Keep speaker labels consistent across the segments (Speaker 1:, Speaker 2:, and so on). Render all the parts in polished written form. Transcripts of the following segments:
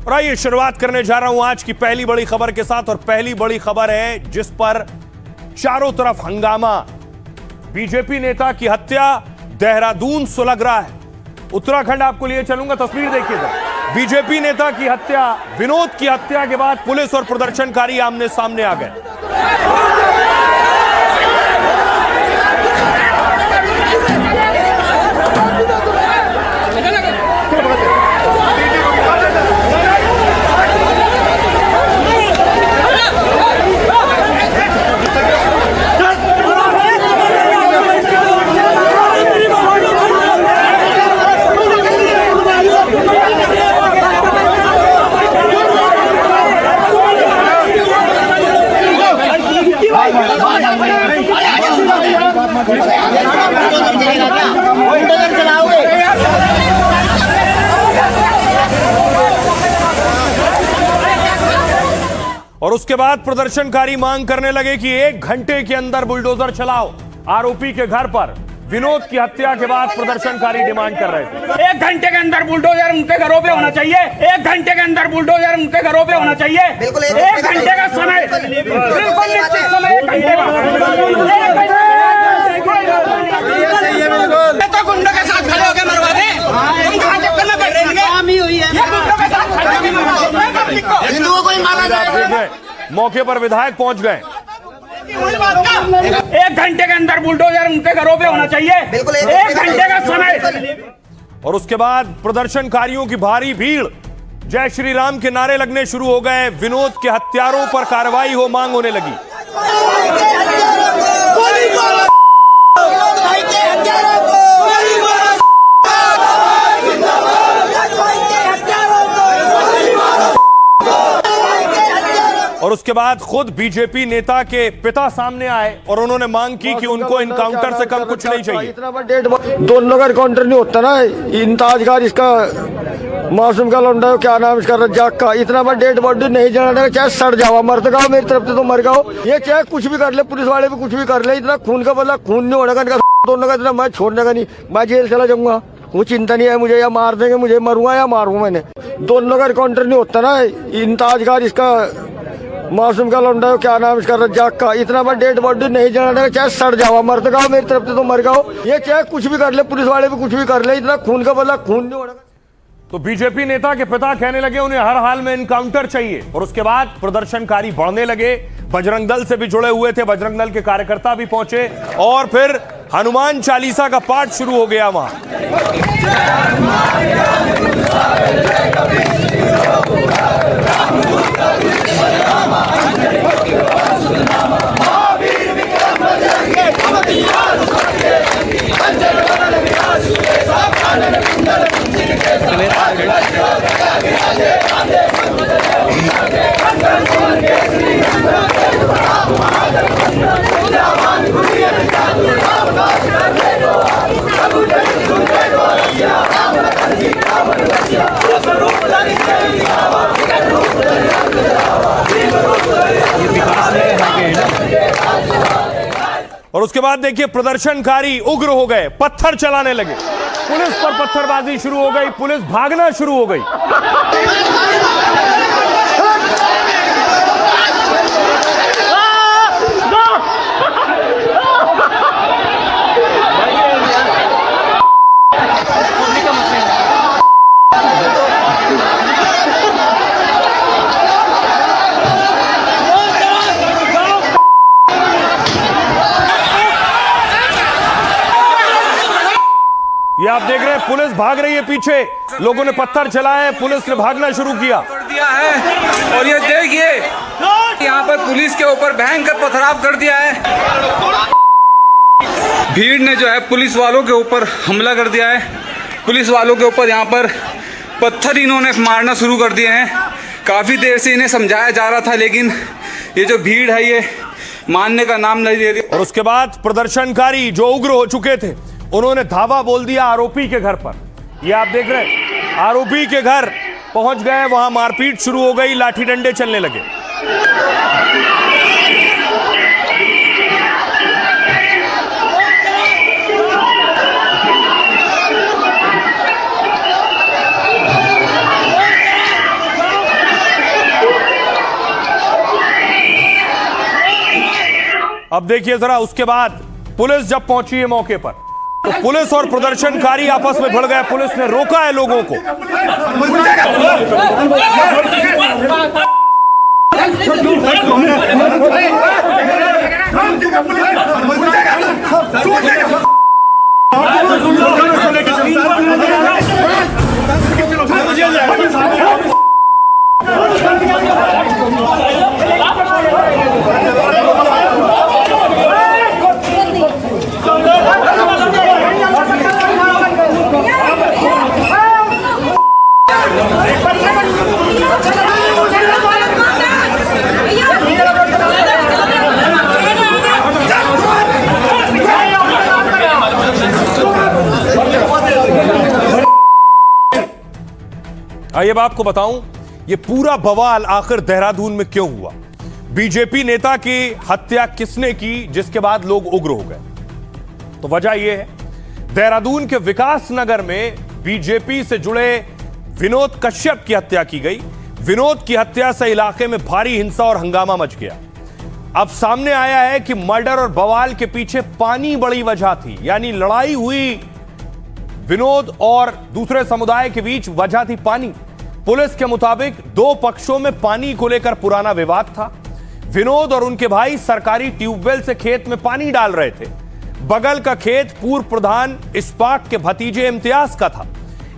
Speaker 1: और आइए शुरुआत करने जा रहा हूं आज की पहली बड़ी खबर के साथ। और पहली बड़ी खबर है जिस पर चारों तरफ हंगामा। बीजेपी नेता की हत्या, देहरादून सुलग रहा है। उत्तराखंड आपको लिए चलूंगा, तस्वीर देखिएगा। बीजेपी नेता की हत्या, विनोद की हत्या के बाद पुलिस और प्रदर्शनकारी आमने सामने आ गए। और उसके बाद प्रदर्शनकारी मांग करने लगे कि 1 घंटे के अंदर बुलडोजर चलाओ। आरोपी के घर पर विनोद की हत्या के बाद प्रदर्शनकारी डिमांड कर रहे थे।
Speaker 2: 1 घंटे के अंदर बुलडोजर उनके घरों पे होना चाहिए। 1 घंटे के अंदर बुलडोजर उनके घरों पे होना चाहिए। 1 घंटे का समय, बिल्कुल निश्चित समय 1 घंटे का। तो गुंडों के साथ खड़े होकर मरवा दे। तुम कहाँ चक्कर में बैठ रहे हैं? ये गुंडों के साथ खड़े होकर मरवा दे। हिंदुओं को ही मारा जाए।
Speaker 1: मौके पर विधायक पहुंच गए।
Speaker 2: 1 घंटे के अंदर बुलडोजर उनके घरों पे होना चाहिए। 1 घंटे का समय।
Speaker 1: और उसके बाद प्रदर्शनकारियों की भारी भीड़, जय श्री राम के नारे लगने शुरू हो गए। विनोद के हत्यारों पर कार्रवाई हो मांग होने लगी। और उसके बाद खुद बीजेपी नेता के पिता सामने आए और उन्होंने मांग की कि उनको इनकाउंटर से कम कुछ नहीं चाहिए।
Speaker 3: इतना बड़ा दोनों का इनकाउंटर नहीं होता ना। इंताजगार इसका मासूम का लौंडा, क्या नाम इसका, रज्जाक का, इतना बड़ा डेड बॉडी नहीं जाना, चाहे सड़ जाओ, मर तो गाओ, मेरी तरफ से तो मर गाओ। ये चाहे कुछ भी कर ले, पुलिस वाले भी कुछ भी कर ले, इतना खून का बदला खून नहीं होने का दोनों का। इतना मैं छोड़ने का नहीं, मैं जेल चला जाऊंगा, वो चिंता नहीं है मुझे। या मार देंगे मुझे, मरूंगा या मारूंगा मैंने। दोनों का इनकाउंटर नहीं होता ना। इंताजगार इसका मासूम का लौंडा, क्या नाम इसका, रज्जाक का, इतना बड़ा डेड बॉडी नहीं जाना, चाहे सड़ जाओ, मर तो गाओ, मेरी तरफ से तो मर गाओ। ये चाहे कुछ भी कर ले, पुलिस वाले भी कुछ भी कर ले, इतना खून का बदला खून नहीं होने का।
Speaker 1: तो बीजेपी नेता के पिता कहने लगे उन्हें हर हाल में इनकाउंटर चाहिए। और उसके बाद प्रदर्शनकारी बढ़ने लगे। बजरंग दल से भी जुड़े हुए थे, बजरंग दल के कार्यकर्ता भी पहुंचे और फिर हनुमान चालीसा का पाठ शुरू हो गया वहां। और उसके बाद देखिए प्रदर्शनकारी उग्र हो गए, पत्थर चलाने लगे। पुलिस पर पत्थरबाजी शुरू हो गई, पुलिस भागना शुरू हो गई। ये आप देख रहे हैं पुलिस भाग रही है पीछे, लोगों ने पत्थर चलाए, पुलिस ने भागना शुरू किया।
Speaker 4: कर दिया है। और ये देखिए यहाँ पर पुलिस के ऊपर भयंकर पथराव कर दिया है। भीड़ ने जो है पुलिस वालों के ऊपर हमला कर दिया है। पुलिस वालों के ऊपर यहाँ पर पत्थर इन्होंने मारना शुरू कर दिए हैं। काफ़ी देर से इन्हें समझाया जा रहा था, लेकिन ये जो भीड़ है ये मानने का नाम नहीं ले रही।
Speaker 1: और उसके बाद प्रदर्शनकारी जो उग्र हो चुके थे, उन्होंने धावा बोल दिया आरोपी के घर पर। ये आप देख रहे हैं, आरोपी के घर पहुंच गए, वहां मारपीट शुरू हो गई, लाठी डंडे चलने लगे। अब देखिए जरा, उसके बाद पुलिस जब पहुंची है मौके पर तो पुलिस और प्रदर्शनकारी आपस में भिड़ गए। पुलिस ने रोका है लोगों को। आइए अब आपको बताऊं ये पूरा बवाल आखिर देहरादून में क्यों हुआ। बीजेपी नेता की हत्या किसने की जिसके बाद लोग उग्र हो गए। तो वजह यह है, देहरादून के विकास नगर में बीजेपी से जुड़े विनोद कश्यप की हत्या की गई। विनोद की हत्या से इलाके में भारी हिंसा और हंगामा मच गया। अब सामने आया है कि मर्डर और बवाल के पीछे पानी बड़ी वजह थी, यानी लड़ाई हुई विनोद और दूसरे समुदाय के बीच, वजह थी पानी। पुलिस के मुताबिक दो पक्षों में पानी को लेकर पुराना विवाद था। विनोद और उनके भाई सरकारी ट्यूबवेल से खेत में पानी डाल रहे थे। बगल का खेत पूर्व प्रधान इस्पाक के भतीजे इम्तियाज का था।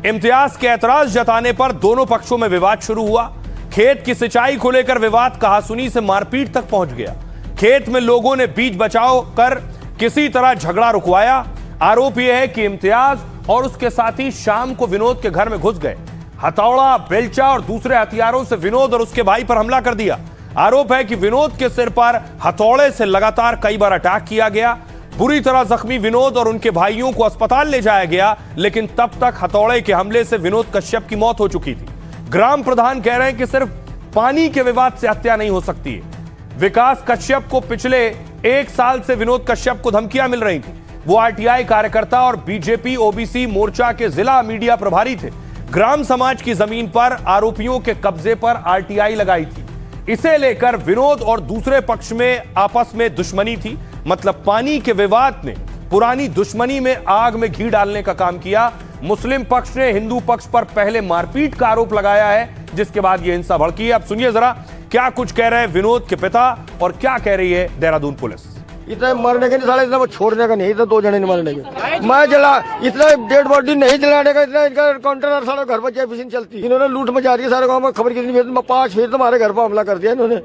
Speaker 1: इम्तियाज के ऐतराज जताने पर दोनों पक्षों में विवाद शुरू हुआ। खेत की सिंचाई को लेकर विवाद कहासुनी से मारपीट तक पहुंच गया। खेत में लोगों ने बीच बचाव कर किसी तरह झगड़ा रुकवाया। आरोप यह है कि इम्तियाज और उसके साथी शाम को विनोद के घर में घुस गए। हथौड़ा, बेलचा और दूसरे हथियारों से विनोद और उसके भाई पर हमला कर दिया। आरोप है कि विनोद के सिर पर हथौड़े से लगातार कई बार अटैक किया गया। बुरी तरह जख्मी विनोद और उनके भाइयों को अस्पताल ले जाया गया, लेकिन तब तक हथौड़े के हमले से विनोद कश्यप की मौत हो चुकी थी। ग्राम प्रधान कह रहे हैं कि सिर्फ पानी के विवाद से हत्या नहीं हो सकती है। विकास कश्यप को पिछले 1 साल से विनोद कश्यप को धमकियां मिल रही थी। वो आरटीआई कार्यकर्ता और बीजेपी ओबीसी मोर्चा के जिला मीडिया प्रभारी थे। ग्राम समाज की जमीन पर आरोपियों के कब्जे पर आरटीआई लगाई थी। इसे लेकर विनोद और दूसरे पक्ष में आपस में दुश्मनी थी। मतलब पानी के विवाद ने पुरानी दुश्मनी में आग में घी डालने का काम किया। मुस्लिम पक्ष ने हिंदू पक्ष पर पहले मारपीट का आरोप लगाया है, जिसके बाद यह हिंसा भड़की है। अब सुनिए जरा क्या कुछ कह रहे हैं विनोद के पिता और क्या कह रही है देहरादून पुलिस।
Speaker 3: इतना मरने के नहीं साले, इतना छोड़ने का नहीं, इतना 2 जने नहीं मरने के। मैं जला इतना डेड बॉडी नहीं जलाने का, इतना इनका काउंटर सारा घर पर जयफिशन चलती। इन्होंने लूट मचा रही है सारे गांव में, खबर कितनी भेज 5 फिर तुम्हारे घर पर हमला कर दिया इन्होंने।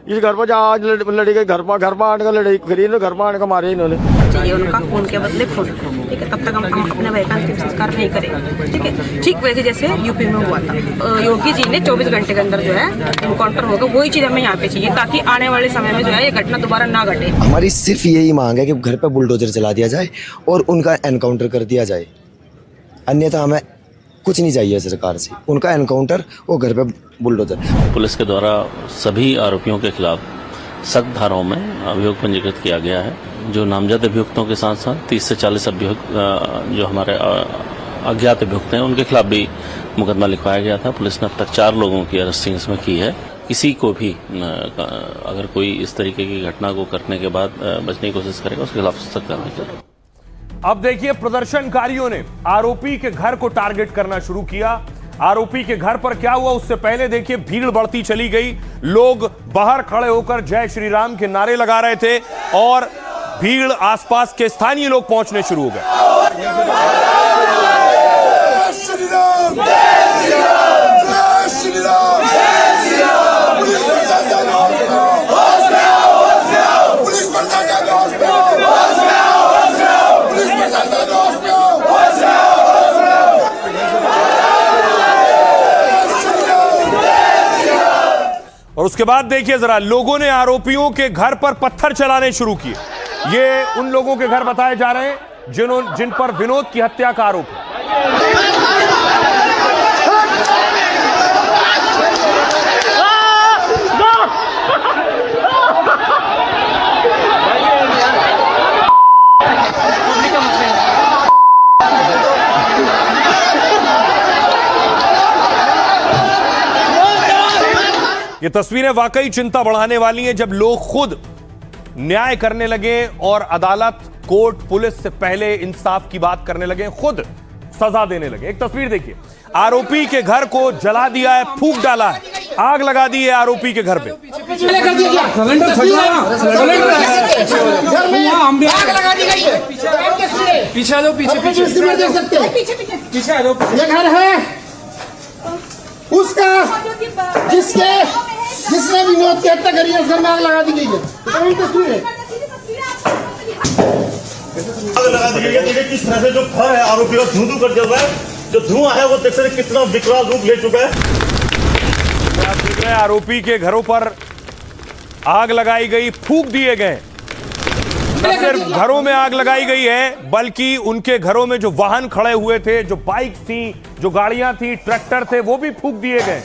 Speaker 3: इस घर पर आज लड़ी गई, घर पर आने का लड़ाई करी, घर पर आने का मारे इन्होंने।
Speaker 5: चाहिए उनका खून के बदले खून, ठीक है, तब तक हम अपने भाई का अंतिम संस्कार नहीं करेंगे, ठीक है। ठीक वैसे जैसे यूपी में हुआ था, योगी जी ने 24 घंटे के अंदर जो है इनकाउंटर होगा, वही चीज हमें यहाँ पे चाहिए ताकि आने वाले समय में जो है ये घटना दोबारा ना घटे।
Speaker 6: हमारी सिर्फ यही मांग है कि घर पे बुलडोजर चला दिया जाए और उनका एनकाउंटर कर दिया जाए, अन्यथा हमें कुछ नहीं चाहिए सरकार से। उनका एनकाउंटर और घर पे बुलडोजर।
Speaker 7: पुलिस के द्वारा सभी आरोपियों के खिलाफ सख्त धाराओं में अभियोग पंजीकृत किया गया है। जो नामजद अभियुक्तों के साथ साथ 30 से 40 अभियुक्त जो हमारे अज्ञात अभियुक्त हैं उनके खिलाफ भी मुकदमा लिखवाया गया था। पुलिस ने अब तक 4 लोगों की अरेस्टिंग इसमें की है। किसी को भी अगर कोई इस तरीके की घटना को करने के बाद बचने की कोशिश करेगा उसके खिलाफ सख्त कार्रवाई करेगा।
Speaker 1: अब देखिए प्रदर्शनकारियों ने आरोपी के घर को टारगेट करना शुरू किया। आरोपी के घर पर क्या हुआ उससे पहले देखिए भीड़ बढ़ती चली गई। लोग बाहर खड़े होकर जय श्री राम के नारे लगा रहे थे और भीड़ आसपास के स्थानीय लोग पहुंचने शुरू हो गए। और उसके बाद देखिए जरा लोगों ने आरोपियों के घर पर पत्थर चलाने शुरू किए। ये उन लोगों के घर बताए जा रहे हैं जिन पर विनोद की हत्या का आरोप है। ये तस्वीरें वाकई चिंता बढ़ाने वाली हैं जब लोग खुद न्याय करने लगे और अदालत, कोर्ट, पुलिस से पहले इंसाफ की बात करने लगे, खुद सजा देने लगे। एक तस्वीर देखिए, आरोपी के घर को जला दिया है, फूंक डाला है, आग लगा दी है आरोपी के घर पे।
Speaker 2: पीछे आ जाओ, पीछे आ जाओ।
Speaker 8: ये घर है उसका जिसने विनोद की हत्या करी है, उस घर में आग लगा दी गई है। तो तस्वीर है,
Speaker 9: आग लगा दी गई है। देखिए किस तरह से जो घर है आरोपी का धुआं कर दिया हुआ है। जो धुआं है वो देख सकते कितना विकराल रूप ले चुका है।
Speaker 1: आप देख रहे हैं आरोपी के घरों पर आग लगाई गई, फूंक दिए गए। न सिर्फ घरों में आग लगाई गई है, बल्कि उनके घरों में जो वाहन खड़े हुए थे, जो बाइक थी, जो गाड़ियां थी, ट्रैक्टर थे, वो भी फूंक दिए गए।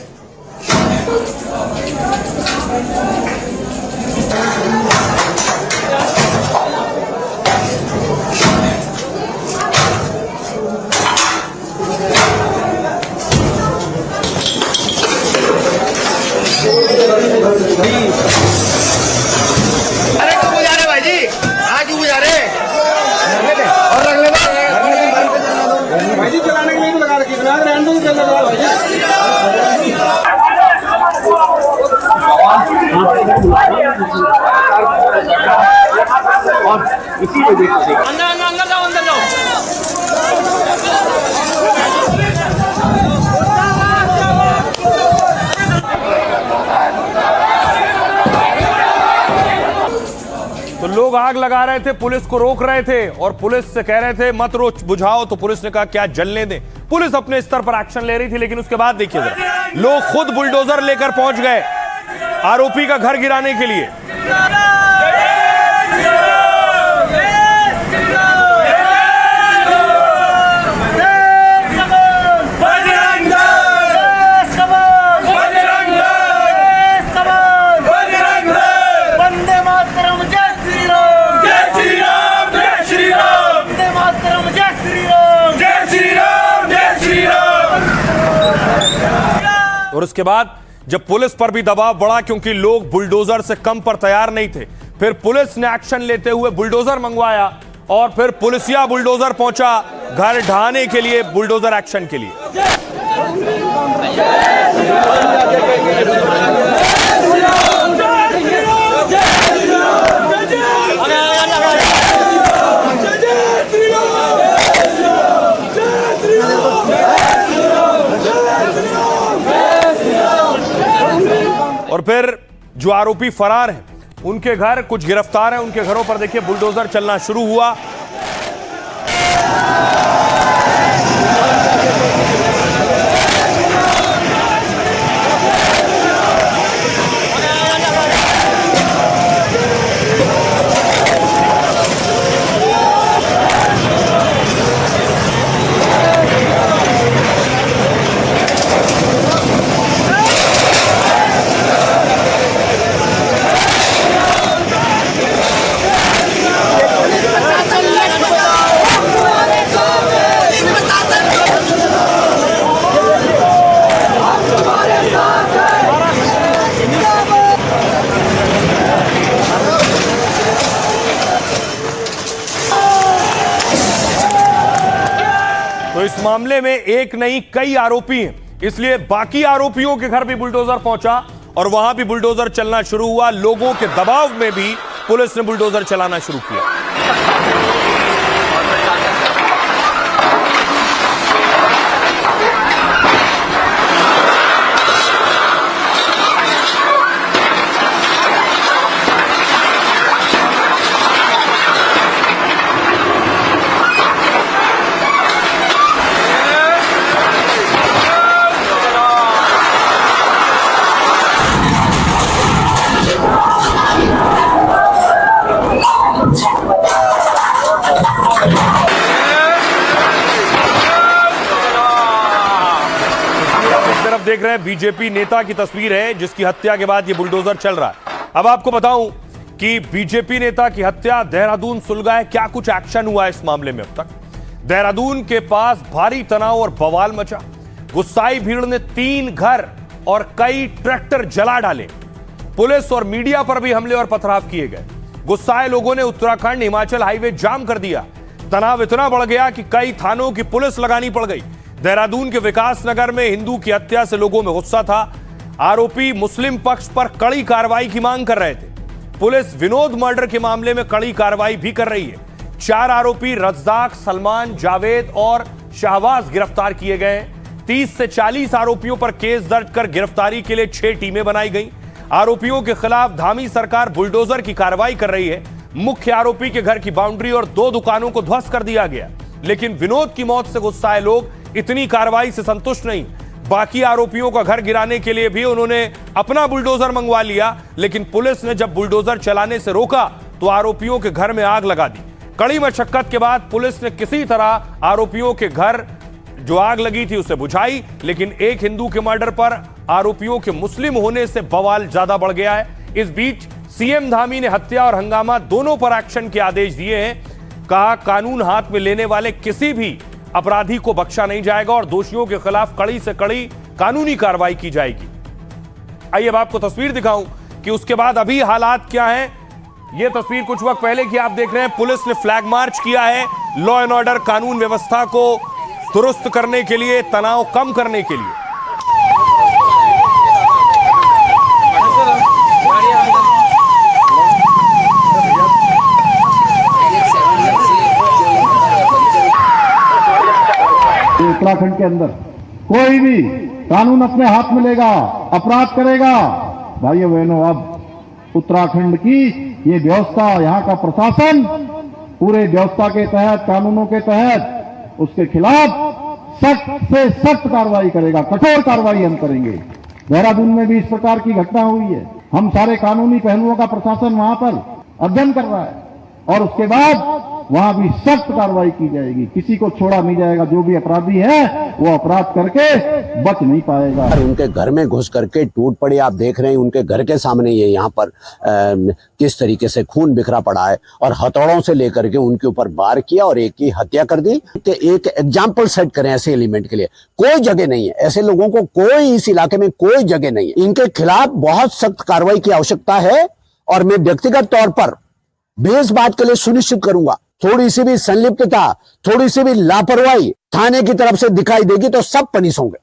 Speaker 1: तो लोग आग लगा रहे थे, पुलिस को रोक रहे थे और पुलिस से कह रहे थे मत रोक, बुझाओ। तो पुलिस ने कहा क्या जलने दें। पुलिस अपने स्तर पर एक्शन ले रही थी, लेकिन उसके बाद देखिए जरा, लोग खुद बुलडोजर लेकर पहुंच गए आरोपी का घर गिराने के लिए। और उसके बाद जब पुलिस पर भी दबाव बढ़ा, क्योंकि लोग बुलडोजर से कम पर तैयार नहीं थे, फिर पुलिस ने एक्शन लेते हुए बुलडोजर मंगवाया और फिर पुलिसिया बुलडोजर पहुंचा घर ढहाने के लिए, बुलडोजर एक्शन के लिए। और फिर जो आरोपी फरार हैं, उनके घर, कुछ गिरफ्तार हैं, उनके घरों पर देखिए बुलडोजर चलना शुरू हुआ। तो इस मामले में एक नहीं कई आरोपी हैं, इसलिए बाकी आरोपियों के घर भी बुलडोजर पहुंचा और वहां भी बुलडोजर चलना शुरू हुआ। लोगों के दबाव में भी पुलिस ने बुलडोजर चलाना शुरू किया। देख रहे हैं बीजेपी नेता की तस्वीर है, जिसकी हत्या के बाद ये बुलडोजर चल रहा है। अब आपको बताऊं कि बीजेपी नेता की हत्या देहरादून सुलगा है। क्या कुछ एक्शन हुआ है इस मामले में अब तक? देहरादून के पास भारी तनाव और बवाल मचा। गुस्साई भीड़ ने 3 घर और कई ट्रैक्टर जला डाले। पुलिस और मीडिया पर भी हमले और पथराव किए गए। गुस्साए लोगों ने उत्तराखंड हिमाचल हाईवे जाम कर दिया। तनाव इतना बढ़ गया कि कई थानों की पुलिस लगानी पड़ गई। देहरादून के विकास नगर में हिंदू की हत्या से लोगों में गुस्सा था। आरोपी मुस्लिम पक्ष पर कड़ी कार्रवाई की मांग कर रहे थे। पुलिस विनोद मर्डर के मामले में कड़ी कार्रवाई भी कर रही है। 4 आरोपी रज्जाक, सलमान, जावेद और शाहबाज गिरफ्तार किए गए। 30 से 40 आरोपियों पर केस दर्ज कर गिरफ्तारी के लिए 6 टीमें बनाई गई। आरोपियों के खिलाफ धामी सरकार बुलडोजर की कार्रवाई कर रही है। मुख्य आरोपी के घर की बाउंड्री और 2 दुकानों को ध्वस्त कर दिया गया। लेकिन विनोद की मौत से गुस्साए लोग इतनी कार्रवाई से संतुष्ट नहीं। बाकी आरोपियों का घर गिराने के लिए भी उन्होंने अपना बुलडोजर मंगवा लिया, लेकिन पुलिस ने जब बुलडोजर चलाने से रोका तो आरोपियों के घर में आग लगा दी। कड़ी मशक्कत के बाद पुलिस ने किसी तरह आरोपियों के घर जो आग लगी थी उसे बुझाई, लेकिन एक हिंदू के मर्डर पर आरोपियों के मुस्लिम होने से बवाल ज्यादा बढ़ गया है। इस बीच सीएम धामी ने हत्या और हंगामा दोनों पर एक्शन के आदेश दिए हैं। कहा, कानून हाथ में लेने वाले किसी भी अपराधी को बख्शा नहीं जाएगा और दोषियों के खिलाफ कड़ी से कड़ी कानूनी कार्रवाई की जाएगी। आइए अब आपको तस्वीर दिखाऊं कि उसके बाद अभी हालात क्या हैं। यह तस्वीर कुछ वक्त पहले की आप देख रहे हैं। पुलिस ने फ्लैग मार्च किया है लॉ एंड ऑर्डर, कानून व्यवस्था को दुरुस्त करने के लिए, तनाव कम करने के लिए।
Speaker 8: उत्तराखंड के अंदर कोई भी कानून अपने हाथ में लेगा, अपराध करेगा, भाइयों बहनों, अब उत्तराखंड की ये व्यवस्था, यहाँ का प्रशासन पूरे व्यवस्था के तहत, कानूनों के तहत उसके खिलाफ सख्त से सख्त कार्रवाई करेगा, कठोर कार्रवाई हम करेंगे। देहरादून में भी इस प्रकार की घटना हुई है। हम सारे कानूनी पहलुओं का प्रशासन वहां पर अध्ययन कर रहा है और उसके बाद वहां भी सख्त कार्रवाई की जाएगी। किसी को छोड़ा नहीं जाएगा। जो भी अपराधी है वो अपराध करके बच नहीं पाएगा।
Speaker 10: उनके घर में घुस करके टूट पड़ी, आप देख रहे हैं उनके घर के सामने ये यहाँ पर किस तरीके से खून बिखरा पड़ा है और हथौड़ों से लेकर के उनके ऊपर वार किया और एक की हत्या कर दी। एक एग्जाम्पल सेट करें ऐसे एलिमेंट के लिए। कोई जगह नहीं है, ऐसे लोगों को कोई इस इलाके में कोई जगह नहीं है। इनके खिलाफ बहुत सख्त कार्रवाई की आवश्यकता है और मैं व्यक्तिगत तौर पर भी इस बात के लिए सुनिश्चित करूंगा, थोड़ी सी भी संलिप्तता, थोड़ी सी भी लापरवाही थाने की तरफ से दिखाई देगी तो सब पनिश होंगे।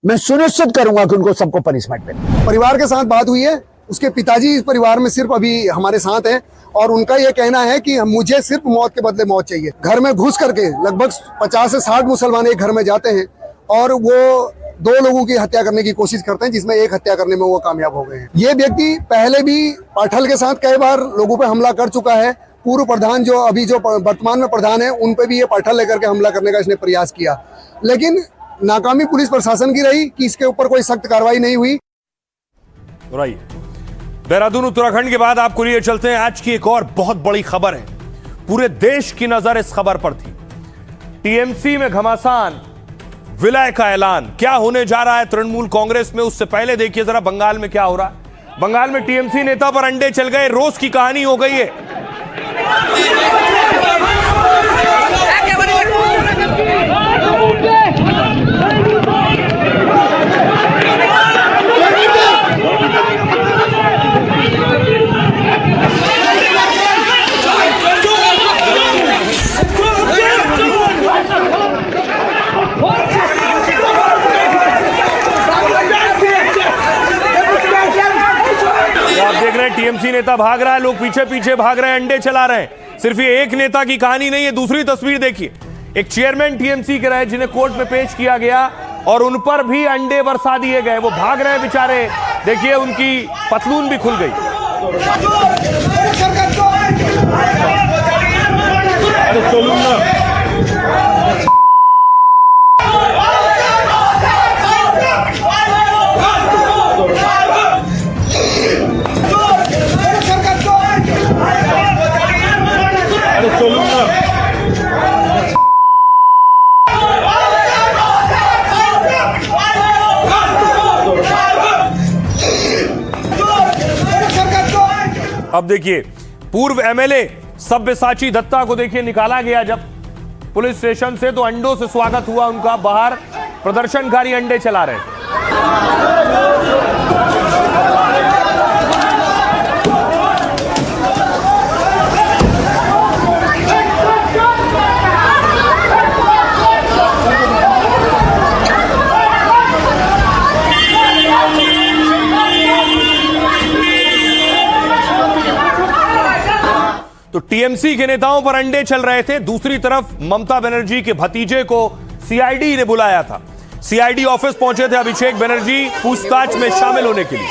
Speaker 10: मैं सुनिश्चित करूंगा कि उनको सबको पनिशमेंट मिले।
Speaker 11: परिवार के साथ बात हुई है। उसके पिताजी इस परिवार में सिर्फ अभी हमारे साथ हैं और उनका यह कहना है कि मुझे सिर्फ मौत के बदले मौत चाहिए। घर में घुस करके लगभग 50 से 60 मुसलमान एक घर में जाते हैं और वो 2 लोगों की हत्या करने की कोशिश करते हैं, जिसमें एक हत्या करने में वो कामयाब हो गए हैं। ये व्यक्ति पहले भी पाठल के साथ कई बार लोगों पर हमला कर चुका है। पूर्व प्रधान जो अभी जो वर्तमान में प्रधान है उन पे भी ये पाठल लेकर के हमला करने का इसने प्रयास किया, लेकिन नाकामी पुलिस प्रशासन की रही कि इसके ऊपर कोई सख्त कार्रवाई नहीं हुई।
Speaker 1: देहरादून उत्तराखंड के बाद आपको लिए चलते हैं। आज की एक और बहुत बड़ी खबर है। पूरे देश की नजर इस खबर पर थी। टीएमसी में घमासान, विलय का ऐलान। क्या होने जा रहा है तृणमूल कांग्रेस में, उससे पहले देखिए जरा बंगाल में क्या हो रहा है। बंगाल में टीएमसी नेता पर अंडे चल गए, रोज की कहानी हो गई है। टीएमसी नेता भाग रहा है, लोग पीछे पीछे भाग रहे हैं, अंडे चला रहे हैं। सिर्फ ये एक नेता की कहानी नहीं है। दूसरी तस्वीर देखिए, एक चेयरमैन टीएमसी के रहे जिन्हें कोर्ट में पेश किया गया और उन पर भी अंडे बरसा दिए गए। वो भाग रहे हैं बेचारे, देखिए उनकी पतलून भी खुल गई। अब देखिए, पूर्व एमएलए सब्यसाची दत्ता को देखिए निकाला गया जब पुलिस स्टेशन से, तो अंडों से स्वागत हुआ उनका। बाहर प्रदर्शनकारी अंडे चला रहे थे। तो टीएमसी के नेताओं पर अंडे चल रहे थे। दूसरी तरफ ममता बनर्जी के भतीजे को सीआईडी ने बुलाया था। सीआईडी ऑफिस पहुंचे थे अभिषेक बनर्जी पूछताछ में शामिल होने के लिए।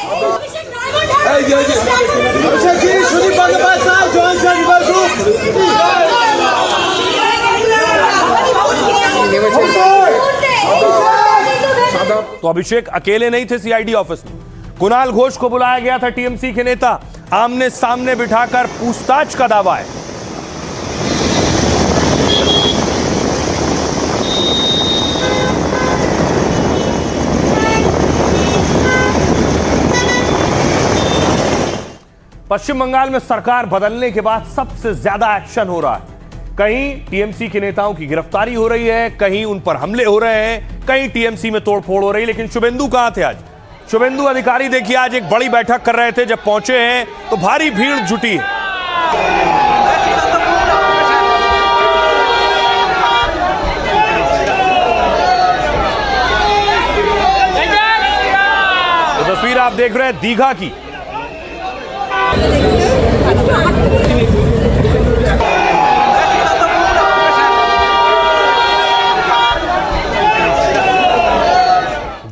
Speaker 1: तो अभिषेक अकेले नहीं थे सीआईडी ऑफिस में। कुणाल घोष को बुलाया गया था। टीएमसी के नेता आमने सामने बिठाकर पूछताछ का दावा है। पश्चिम बंगाल में सरकार बदलने के बाद सबसे ज्यादा एक्शन हो रहा है। कहीं टीएमसी के नेताओं की गिरफ्तारी हो रही है, कहीं उन पर हमले हो रहे हैं, कहीं टीएमसी में तोड़फोड़ हो रही है। लेकिन शुभेंदु कहां थे आज? शुभेंदु अधिकारी देखिए आज एक बड़ी बैठक कर रहे थे। जब पहुंचे हैं तो भारी भीड़ जुटी है। तो तस्वीर आप देख रहे हैं दीघा की।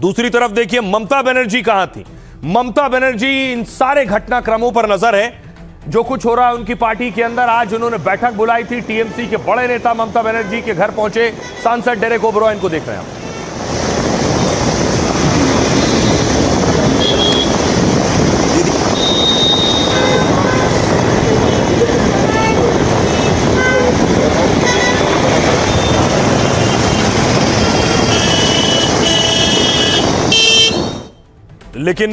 Speaker 1: दूसरी तरफ देखिए ममता बनर्जी कहां थी। ममता बनर्जी इन सारे घटनाक्रमों पर नजर है जो कुछ हो रहा है उनकी पार्टी के अंदर। आज उन्होंने बैठक बुलाई थी। टीएमसी के बड़े नेता ममता बनर्जी के घर पहुंचे। सांसद डेरेक ओबरॉय को देख रहे हैं। लेकिन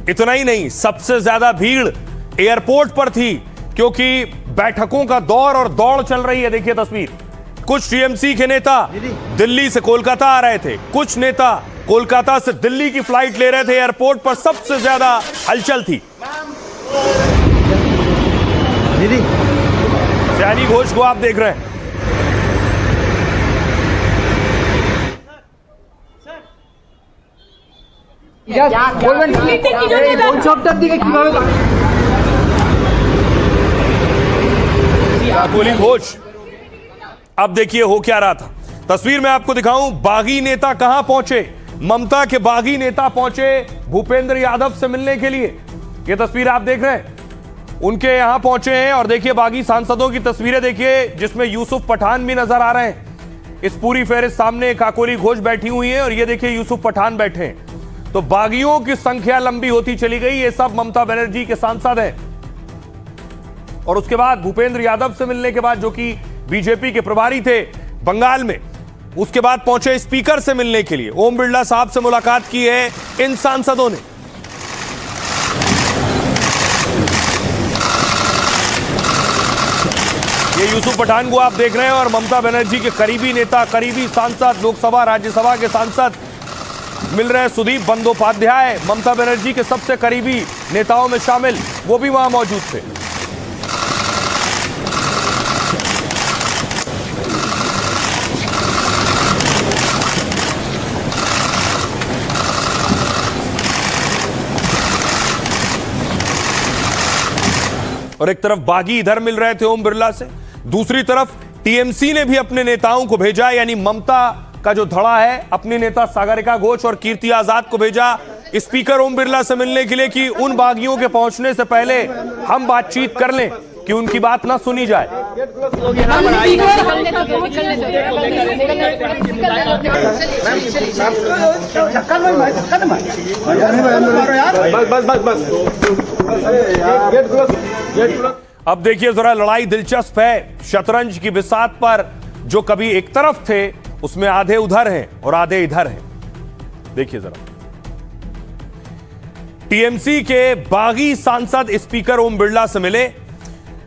Speaker 1: इतना ही नहीं, सबसे ज्यादा भीड़ एयरपोर्ट पर थी क्योंकि बैठकों का दौर और दौड़ चल रही है। देखिए तस्वीर। कुछ टीएमसी के नेता दिल्ली से कोलकाता आ रहे थे, कुछ नेता कोलकाता से दिल्ली की फ्लाइट ले रहे थे। एयरपोर्ट पर सबसे ज्यादा हलचल थी। सयानी घोष को आप देख रहे हैं। काकोली घोष। अब देखिए हो क्या रहा था। तस्वीर में आपको दिखाऊं बागी नेता कहां पहुंचे। ममता के बागी नेता पहुंचे भूपेंद्र यादव से मिलने के लिए। यह तस्वीर आप देख रहे हैं, उनके यहां पहुंचे हैं। और देखिए बागी सांसदों की तस्वीरें देखिए जिसमें यूसुफ पठान भी नजर आ रहे हैं। इस पूरी फेहरिस्त सामने काकोली घोष बैठी हुई है और ये देखिए यूसुफ पठान बैठे हैं। तो बागियों की संख्या लंबी होती चली गई। ये सब ममता बनर्जी के सांसद हैं। और उसके बाद भूपेंद्र यादव से मिलने के बाद, जो कि बीजेपी के प्रभारी थे बंगाल में, उसके बाद पहुंचे स्पीकर से मिलने के लिए। ओम बिरला साहब से मुलाकात की है इन सांसदों ने। ये यूसुफ पठान को आप देख रहे हैं और ममता बनर्जी के करीबी नेता, करीबी सांसद, लोकसभा राज्यसभा के सांसद मिल रहे हैं। सुदीप बंदोपाध्याय ममता बनर्जी के सबसे करीबी नेताओं में शामिल, वो भी वहां मौजूद थे। और एक तरफ बागी इधर मिल रहे थे ओम बिरला से, दूसरी तरफ टीएमसी ने भी अपने नेताओं को भेजा। यानी ममता का जो धड़ा है अपनी नेता सागरिका घोष और कीर्ति आजाद को भेजा स्पीकर ओम बिरला से मिलने के लिए कि उन बागियों के पहुंचने से पहले हम बातचीत कर लें कि उनकी बात ना सुनी जाए। अब देखिए जरा लड़ाई दिलचस्प है। शतरंज की बिसात पर जो कभी एक तरफ थे उसमें आधे उधर हैं और आधे इधर हैं। देखिए जरा। टीएमसी के बागी सांसद स्पीकर ओम बिरला से मिले।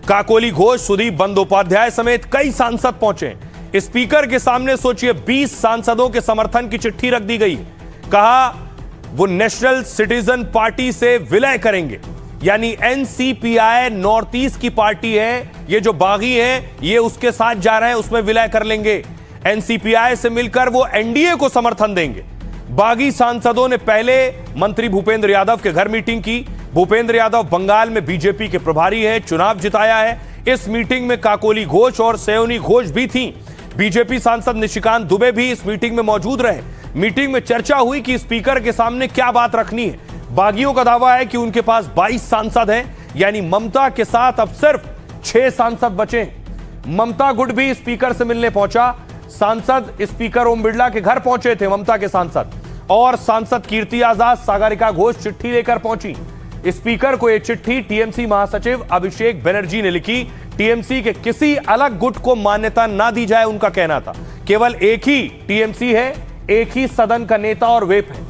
Speaker 1: काकोली घोष, सुदीप बंदोपाध्याय समेत कई सांसद पहुंचे। स्पीकर के सामने सोचिए 20 सांसदों के समर्थन की चिट्ठी रख दी गई। कहा वो नेशनल सिटीजन पार्टी से विलय करेंगे। यानी एनसीपीआई नॉर्थ ईस्ट की पार्टी है। ये जो बागी है ये उसके साथ जा रहे हैं, उसमें विलय कर लेंगे। एनसीपीआई से मिलकर वो एनडीए को समर्थन देंगे। बागी सांसदों ने पहले मंत्री भूपेंद्र यादव के घर मीटिंग की। भूपेंद्र यादव बंगाल में बीजेपी के प्रभारी हैं, चुनाव जिताया है। इस मीटिंग में काकोली घोष और सयोनी घोष भी थीं। बीजेपी सांसद निशिकांत दुबे भी इस मीटिंग में मौजूद रहे। मीटिंग में चर्चा हुई कि स्पीकर के सामने क्या बात रखनी है। बागियों का दावा है कि उनके पास 22 सांसद हैं, यानी ममता के साथ अब सिर्फ 6 सांसद बचे हैं। ममता गुट भी स्पीकर से मिलने पहुंचा। सांसद स्पीकर ओम बिरला के घर पहुंचे थे ममता के सांसद, और सांसद कीर्ति आजाद, सागरिका घोष चिट्ठी लेकर पहुंची। स्पीकर को यह चिट्ठी टीएमसी महासचिव अभिषेक बनर्जी ने लिखी। टीएमसी के किसी अलग गुट को मान्यता ना दी जाए, उनका कहना था। केवल एक ही टीएमसी है, एक ही सदन का नेता और व्हिप है,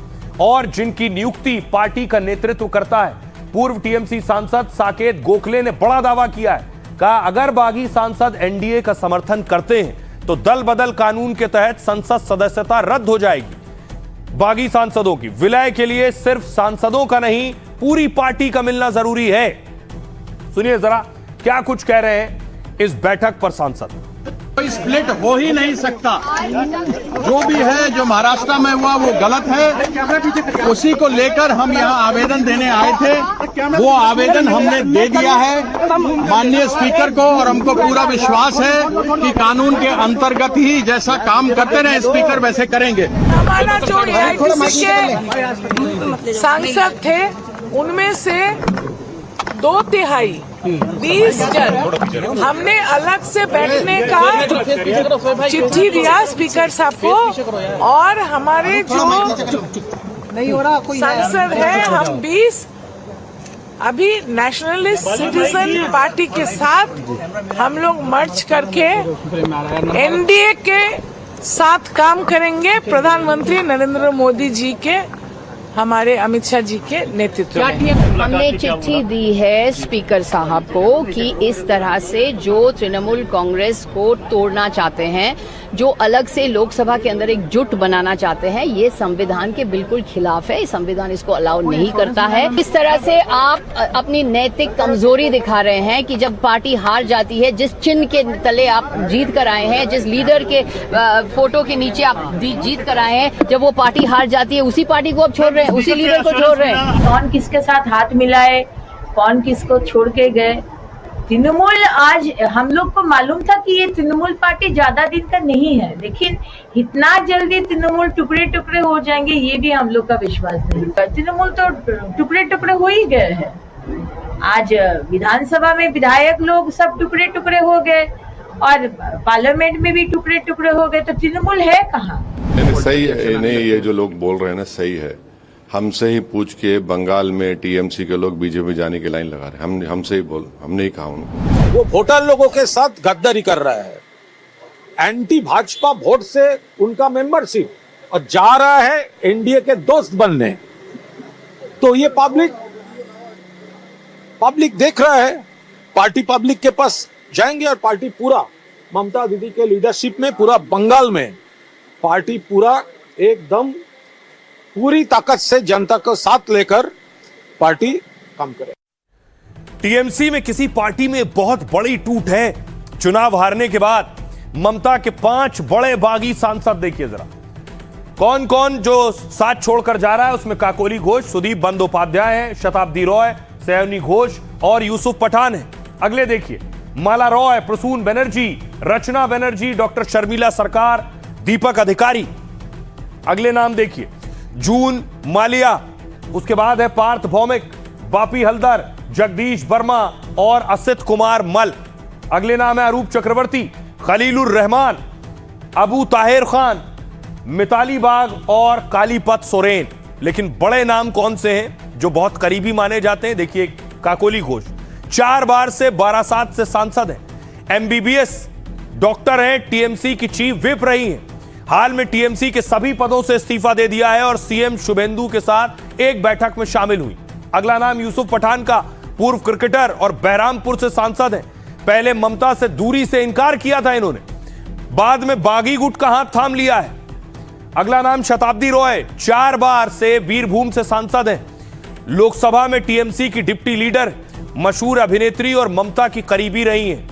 Speaker 1: और जिनकी नियुक्ति पार्टी का नेतृत्व करता है। पूर्व टीएमसी सांसद साकेत गोखले ने बड़ा दावा किया है। कहा, अगर बागी सांसद एनडीए का समर्थन करते हैं तो दल बदल कानून के तहत संसद सदस्यता रद्द हो जाएगी। बागी सांसदों की विलय के लिए सिर्फ सांसदों का नहीं, पूरी पार्टी का मिलना जरूरी है। सुनिए जरा क्या कुछ कह रहे हैं इस बैठक पर सांसद।
Speaker 8: कोई स्प्लिट हो ही नहीं सकता। जो भी है, जो महाराष्ट्र में हुआ वो गलत है। उसी को लेकर हम यहाँ आवेदन देने आए थे। वो आवेदन हमने दे दिया है माननीय स्पीकर को, और हमको पूरा विश्वास है कि कानून के अंतर्गत ही जैसा काम करते रहे स्पीकर वैसे करेंगे।
Speaker 12: हमारा जो एआईटीसी के सांसद थे उनमें से 2/3 20 जन हमने अलग से बैठने का चिट्ठी दिया स्पीकर साहब को, और हमारे जो सांसद हैं हम 20 अभी नेशनलिस्ट सिटीजन पार्टी के साथ हम लोग मर्ज करके एनडीए के साथ काम करेंगे। प्रधानमंत्री नरेंद्र मोदी जी के, हमारे अमित शाह जी के नेतृत्व में
Speaker 13: हमने चिट्ठी दी है स्पीकर साहब को कि इस तरह से जो तृणमूल कांग्रेस को तोड़ना चाहते हैं, जो अलग से लोकसभा के अंदर एक जुट बनाना चाहते हैं, ये संविधान के बिल्कुल खिलाफ है। संविधान इसको अलाउ नहीं करता है। इस तरह से आप अपनी नैतिक कमजोरी दिखा रहे हैं कि जब पार्टी हार जाती है, जिस चिन्ह के तले आप जीत कर आए हैं, जिस लीडर के फोटो के नीचे आप जीत कर आए हैं, जब वो पार्टी हार जाती है उसी पार्टी को अब छोड़ रहे हैं, उसी लीडर को छोड़ रहे हैं।
Speaker 14: कौन किसके साथ हाथ मिलाए, कौन किसको छोड़ के गए। तृणमूल, आज हम लोग को मालूम था कि ये तृणमूल पार्टी ज्यादा दिन का नहीं है, लेकिन इतना जल्दी तृणमूल टुकड़े टुकड़े हो जाएंगे ये भी हम लोग का विश्वास नहीं। तृणमूल तो टुकड़े टुकड़े हो ही गए हैं। आज विधानसभा में विधायक लोग सब टुकड़े टुकड़े हो गए, और पार्लियामेंट में भी टुकड़े टुकड़े हो गए, तो तृणमूल है कहाँ?
Speaker 15: सही नहीं, ये जो लोग बोल रहे हैं ना सही है। हमसे ही पूछ के बंगाल में टीएमसी के लोग बीजेपी जाने की लाइन लगा रहे हैं। हमसे ही हमने ही कहा उनको।
Speaker 16: वो वोटर लोगों के साथ गद्दारी कर रहा है, एंटी भाजपा वोट से उनका मेंबरशिप, और जा रहा है एनडीए के दोस्त बनने। तो ये पब्लिक देख रहा है, पार्टी पब्लिक के पास जाएंगे, और पार्टी पूरा ममता दीदी के लीडरशिप में पूरा बंगाल में पार्टी पूरा एकदम पूरी ताकत से जनता को साथ लेकर पार्टी काम करे।
Speaker 1: टीएमसी में किसी पार्टी में बहुत बड़ी टूट है। चुनाव हारने के बाद ममता के 5 बड़े बागी सांसद देखिए जरा कौन कौन जो साथ छोड़कर जा रहा है। उसमें काकोली घोष, सुदीप बंदोपाध्याय है, शताब्दी रॉय, सयोनी घोष और यूसुफ पठान है। अगले देखिए, माला रॉय, प्रसून बनर्जी, रचना बनर्जी, डॉक्टर शर्मिला सरकार, दीपक अधिकारी। अगले नाम देखिए, जून मालिया, उसके बाद है पार्थ भौमिक, बापी हलदर, जगदीश वर्मा और असित कुमार मल। अगले नाम है अरूप चक्रवर्ती, खलीलुर रहमान, अबू ताहिर खान, मिताली बाग और कालीपत सोरेन। लेकिन बड़े नाम कौन से हैं जो बहुत करीबी माने जाते हैं? देखिए, काकोली घोष 4 बार से बारासात से सांसद हैं, एमबीबीएस डॉक्टर हैं, टीएमसी की चीफ व्हिप रही हैं, हाल में टीएमसी के सभी पदों से इस्तीफा दे दिया है और सीएम शुभेंदु के साथ एक बैठक में शामिल हुई। अगला नाम यूसुफ पठान का, पूर्व क्रिकेटर और बहरामपुर से सांसद हैं। पहले ममता से दूरी से इनकार किया था इन्होंने, बाद में बागी गुट का हाथ थाम लिया है। अगला नाम शताब्दी रॉय, 4 बार से वीरभूम से सांसद हैं, लोकसभा में टीएमसी की डिप्टी लीडर, मशहूर अभिनेत्री और ममता की करीबी रही हैं।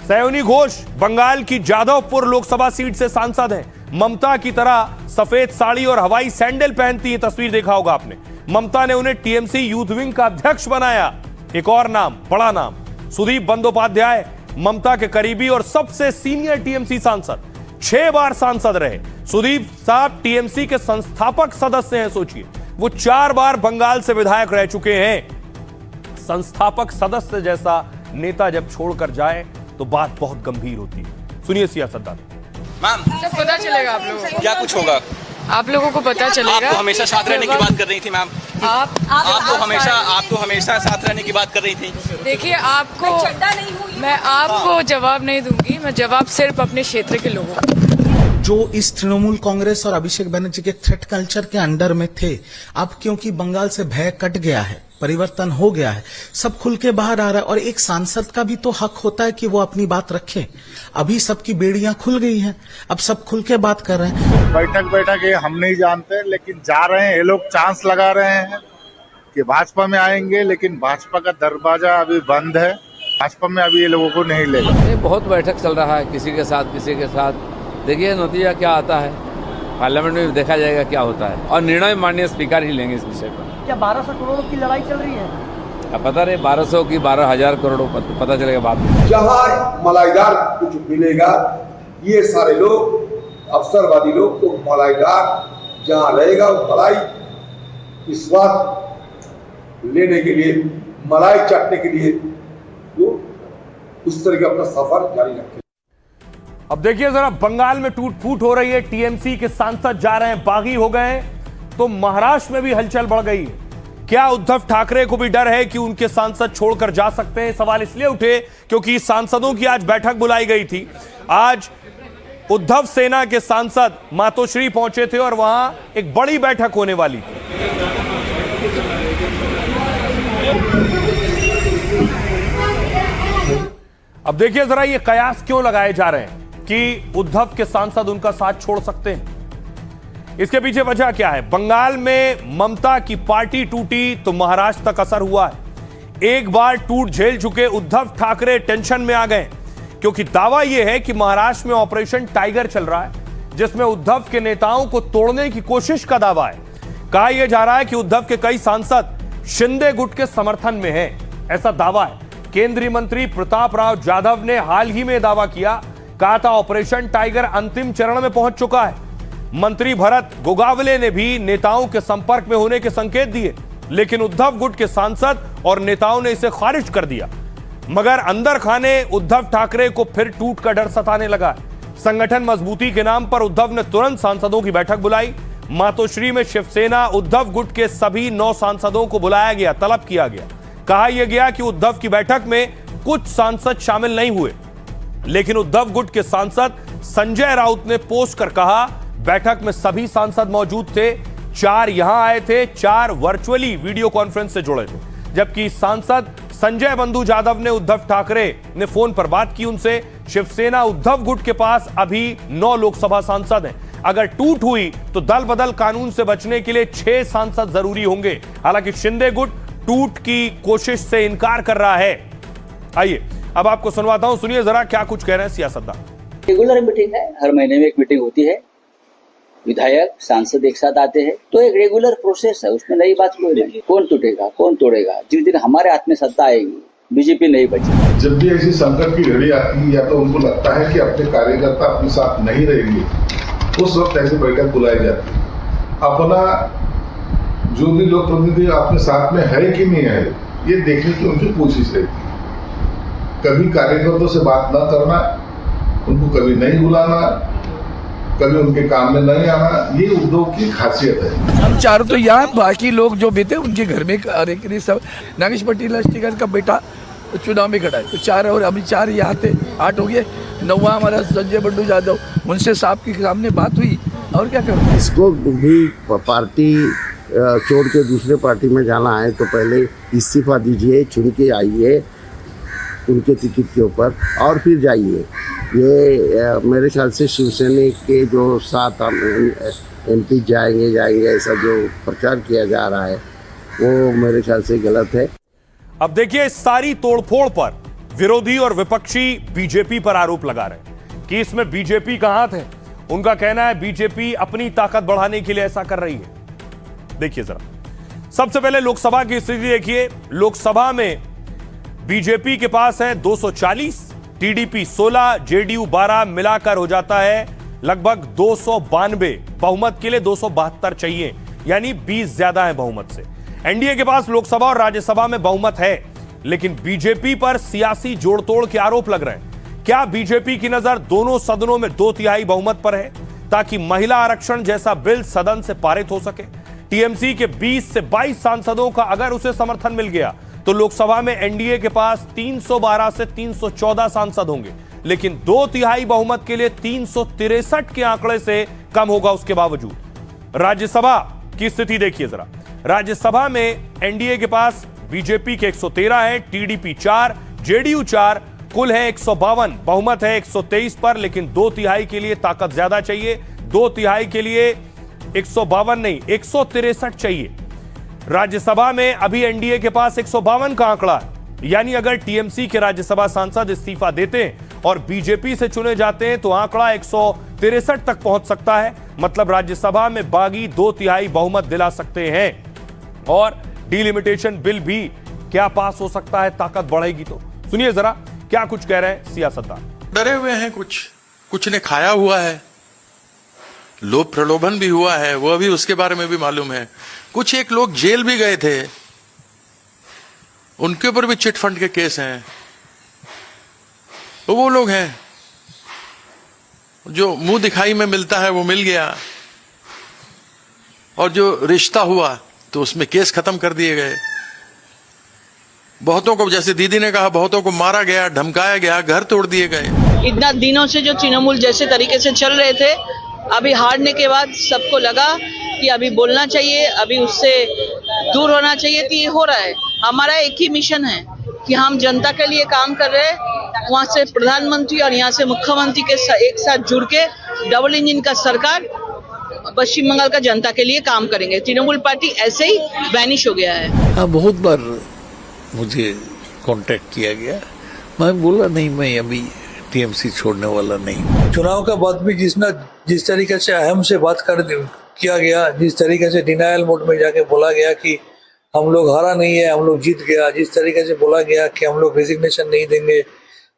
Speaker 1: सयोनी घोष बंगाल की जादवपुर लोकसभा सीट से सांसद हैं, ममता की तरह सफेद साड़ी और हवाई सैंडल पहनती है, तस्वीर देखा होगा आपने। ममता ने उन्हें टीएमसी यूथ विंग का अध्यक्ष बनाया। एक और नाम, बड़ा नाम, सुदीप बंदोपाध्याय ममता के करीबी और सबसे सीनियर टीएमसी सांसद, 6 बार सांसद रहे। सुदीप साहब टीएमसी के संस्थापक सदस्य हैं। सोचिए, वो 4 बार बंगाल से विधायक रह चुके हैं। संस्थापक सदस्य जैसा नेता जब छोड़कर जाए तो बात बहुत गंभीर होती है। सुनिए सियासतदान।
Speaker 17: मैम
Speaker 12: सब पता चलेगा आप लोगों को,
Speaker 17: क्या कुछ होगा,
Speaker 12: आप लोगों को पता चलेगा।
Speaker 17: आप तो हमेशा साथ रहने की बात कर रही थी मैम। आप तो हमेशा साथ रहने की बात कर रही थी।
Speaker 12: देखिए, मैं आपको जवाब नहीं दूंगी, मैं जवाब सिर्फ अपने क्षेत्र के लोगों को।
Speaker 18: जो इस तृणमूल कांग्रेस और अभिषेक बनर्जी के थ्रेट कल्चर के अंडर में थे, अब क्योंकि बंगाल से भय कट गया है, परिवर्तन हो गया है, सब खुल के बाहर आ रहा है। और एक सांसद का भी तो हक होता है कि वो अपनी बात रखे। अभी सबकी बेड़ियां खुल गई हैं, अब सब खुल के बात कर रहे हैं।
Speaker 8: बैठक ये हम नहीं जानते, लेकिन जा रहे हैं। ये लोग चांस लगा रहे हैं कि भाजपा में आएंगे, लेकिन भाजपा का दरवाजा अभी बंद है। भाजपा में अभी ये लोगों को नहीं लेगा।
Speaker 19: बहुत बैठक चल रहा है, किसी के साथ। देखिए नतीजा क्या आता है, पार्लियामेंट में देखा जाएगा क्या होता है, और निर्णय माननीय स्पीकर ही लेंगे इस विषय पर।
Speaker 20: क्या 1200 करोड़ की लड़ाई चल रही है?
Speaker 19: अब पता नहीं 1200 की 12,000 करोड़ पता चलेगा बाद में।
Speaker 8: जहाँ मलाईदार कुछ मिलेगा, ये सारे लोग अवसरवादी लोग तो मलाईदार जहाँ रहेगा वो मलाई स्वाद लेने के लिए, मलाई चाटने के लिए वो उस तरह का अपना सफर जारी रखें।
Speaker 1: अब देखिए जरा, बंगाल में टूट फूट हो रही है, टीएमसी के सांसद जा रहे हैं, बागी हो गए हैं, तो महाराष्ट्र में भी हलचल बढ़ गई है। क्या उद्धव ठाकरे को भी डर है कि उनके सांसद छोड़कर जा सकते हैं? सवाल इसलिए उठे क्योंकि सांसदों की आज बैठक बुलाई गई थी। आज उद्धव सेना के सांसद मातोश्री पहुंचे थे और वहां एक बड़ी बैठक होने वाली थी। अब देखिए जरा, ये कयास क्यों लगाए जा रहे हैं कि उद्धव के सांसद उनका साथ छोड़ सकते हैं? इसके पीछे वजह क्या है? बंगाल में ममता की पार्टी टूटी तो महाराष्ट्र तक असर हुआ है। एक बार टूट झेल चुके उद्धव ठाकरे टेंशन में आ गए, क्योंकि दावा यह है कि महाराष्ट्र में ऑपरेशन टाइगर चल रहा है, जिसमें उद्धव के नेताओं को तोड़ने की कोशिश का दावा है। कहा यह जा रहा है कि उद्धव के कई सांसद शिंदे गुट के समर्थन में हैं, ऐसा दावा है। केंद्रीय मंत्री प्रताप राव जाधव ने हाल ही में दावा किया, कहा था ऑपरेशन टाइगर अंतिम चरण में पहुंच चुका है। मंत्री भरत गोगावले ने भी नेताओं के संपर्क में होने के संकेत दिए, लेकिन उद्धव गुट के सांसद और नेताओं ने इसे खारिज कर दिया। मगर अंदर खाने उद्धव ठाकरे को फिर टूट का डर सताने लगा। संगठन मजबूती के नाम पर उद्धव ने तुरंत सांसदों की बैठक बुलाई। मातोश्री में शिवसेना उद्धव गुट के सभी 9 सांसदों को बुलाया गया, तलब किया गया। कहा यह गया कि उद्धव की बैठक में कुछ सांसद शामिल नहीं हुए, लेकिन उद्धव गुट के सांसद संजय राउत ने पोस्ट कर कहा बैठक में सभी सांसद मौजूद थे, 4 यहां आए थे, 4 वर्चुअली वीडियो कॉन्फ्रेंस से जुड़े थे। जबकि सांसद संजय बंधु जाधव ने उद्धव ठाकरे ने फोन पर बात की उनसे। शिवसेना उद्धव गुट के पास अभी 9 लोकसभा सांसद हैं। अगर टूट हुई तो दल बदल कानून से बचने के लिए 6 सांसद जरूरी होंगे। हालांकि शिंदे गुट टूट की कोशिश से इनकार कर रहा है। आइए अब आपको सुनवाता हूं, सुनिए जरा क्या कुछ कह रहे हैं सियासतदान।
Speaker 21: रेगुलर मीटिंग है, हर महीने में एक मीटिंग होती है, विधायक सांसद एक साथ आते हैं, तो एक रेगुलर प्रोसेस है, उसमें नई बात कोई नहीं। कौन टूटेगा, कौन तोड़ेगा? जिस दिन हमारे हाथ में सत्ता आएगी, बीजेपी नहीं बचेगी।
Speaker 8: जब भी ऐसी संकट की घड़ी आती है, या तो उनको लगता है कि अपने कार्यकर्ता अपने साथ नहीं रहेंगे, उस वक्त ऐसी बैठक बुलाई जाती है। अपना जो भी लोक प्रतिनिधि अपने साथ में है कि नहीं है, ये देखने की उनकी कोशिश रहती है। कभी कार्यकर्ताओं से बात न करना, उनको कभी नहीं बुलाना, कभी उनके काम में नहीं आना, ये उद्धव की खासियत है।
Speaker 22: हम 4 तो यहाँ, बाकी लोग जो भी थे उनके घर में सब। नागेश पटेल का बेटा चुनाव में खड़ा है, तो 4 और अभी 4 यहाँ थे, 8 हो गए। 9वां हमारा संजय बंधु जाधव, उनसे साहब के सामने बात हुई, और क्या करूँ?
Speaker 10: इसको भी पार्टी छोड़ के दूसरे पार्टी में जाना है तो पहले इस्तीफा दीजिए, चुन के आइए उनके टिकट के ऊपर, और फिर जाइए। ये मेरे ख्याल से शिवसेना के जो 7 MP जाएंगे ऐसा जो प्रचार किया जा रहा है वो मेरे ख्याल से गलत है।
Speaker 1: अब देखिए, इस सारी तोड़फोड़ पर विरोधी और विपक्षी बीजेपी पर आरोप लगा रहे हैं कि इसमें बीजेपी का हाथ है। उनका कहना है बीजेपी अपनी ताकत बढ़ाने के लिए ऐसा कर रही है। देखिए जरा, सबसे पहले लोकसभा की स्थिति देखिए। लोकसभा में बीजेपी के पास है 240, टीडीपी 16, जेडीयू 12, मिलाकर हो जाता है लगभग 292। बहुमत के लिए 272 चाहिए, यानी 20 ज्यादा है बहुमत से। एनडीए के पास लोकसभा और राज्यसभा में बहुमत है, लेकिन बीजेपी पर सियासी जोड़तोड़ के आरोप लग रहे हैं। क्या बीजेपी की नजर दोनों सदनों में 2/3 बहुमत पर है ताकि महिला आरक्षण जैसा बिल सदन से पारित हो सके? टीएमसी के 20 से 22 सांसदों का अगर उसे समर्थन मिल गया तो लोकसभा में एनडीए के पास 312 से 314 सांसद होंगे, लेकिन 2/3 बहुमत के लिए 363 के आंकड़े से कम होगा। उसके बावजूद राज्यसभा की स्थिति देखिए जरा। राज्यसभा में एनडीए के पास बीजेपी के 113 है, टीडीपी 4, जेडीयू 4, कुल है 152। बहुमत है 123 पर, लेकिन 2/3 के लिए ताकत ज्यादा चाहिए। 2/3 के लिए 152 नहीं, 163 चाहिए। राज्यसभा में अभी एनडीए के पास 152 का आंकड़ा है, यानी अगर टीएमसी के राज्यसभा सांसद इस्तीफा देते हैं और बीजेपी से चुने जाते हैं तो आंकड़ा 163 तक पहुंच सकता है। मतलब राज्यसभा में बागी 2/3 बहुमत दिला सकते हैं और डिलिमिटेशन बिल भी क्या पास हो सकता है, ताकत बढ़ेगी तो। सुनिए जरा क्या कुछ कह रहे हैं सियासतदान।
Speaker 3: डरे हुए हैं, कुछ ने खाया हुआ है, लोभ प्रलोभन भी हुआ है, वो भी उसके बारे में भी मालूम है। कुछ एक लोग जेल भी गए थे, उनके ऊपर भी चिट फंड के केस हैं। तो वो लोग हैं जो मुंह दिखाई में मिलता है वो मिल गया, और जो रिश्ता हुआ तो उसमें केस खत्म कर दिए गए। बहुतों को, जैसे दीदी ने कहा, बहुतों को मारा गया, धमकाया गया, घर तोड़ दिए गए।
Speaker 4: इतना दिनों से जो तृणमूल जैसे तरीके से चल रहे थे, अभी हारने के बाद सबको लगा कि अभी बोलना चाहिए, अभी उससे दूर होना चाहिए। तो ये हो रहा है। हमारा एक ही मिशन है कि हम जनता के लिए काम कर रहे हैं। वहाँ से प्रधानमंत्री और यहाँ से मुख्यमंत्री के एक साथ जुड़ के डबल इंजन का सरकार पश्चिम बंगाल का जनता के लिए काम करेंगे। तृणमूल पार्टी ऐसे ही वैनिश हो गया है।
Speaker 22: हाँ, बहुत बार मुझे कांटेक्ट किया गया, मैं बोला नहीं, मैं अभी टीएमसी छोड़ने वाला नहीं।
Speaker 23: चुनाव के बाद भी जिस तरीके से अहम से बात किया गया, जिस तरीके से डिनायल मोड में जाके बोला गया कि हम लोग हारा नहीं है, हम लोग जीत गया, जिस तरीके से बोला गया कि हम लोग रेजिग्नेशन नहीं देंगे,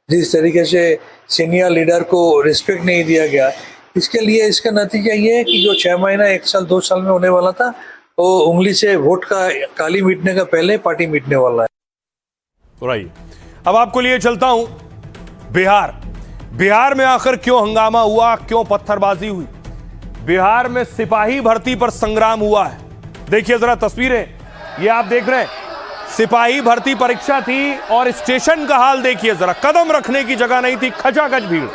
Speaker 23: जिस तरीके से सीनियर लीडर को रिस्पेक्ट नहीं दिया गया, इसके लिए इसका नतीजा ये है कि जो 6 महीना 1 साल 2 साल में होने वाला था वो उंगली से वोट का काली मिटने का पहले पार्टी मिटने वाला है।
Speaker 1: अब आपको लिए चलता हूं बिहार में आखिर क्यों हंगामा हुआ, क्यों पत्थरबाजी हुई? बिहार में सिपाही भर्ती पर संग्राम हुआ है। देखिए जरा तस्वीरें, ये आप देख रहे हैं, सिपाही भर्ती परीक्षा थी और स्टेशन का हाल देखिए जरा, कदम रखने की जगह नहीं थी, खचाखच भीड़।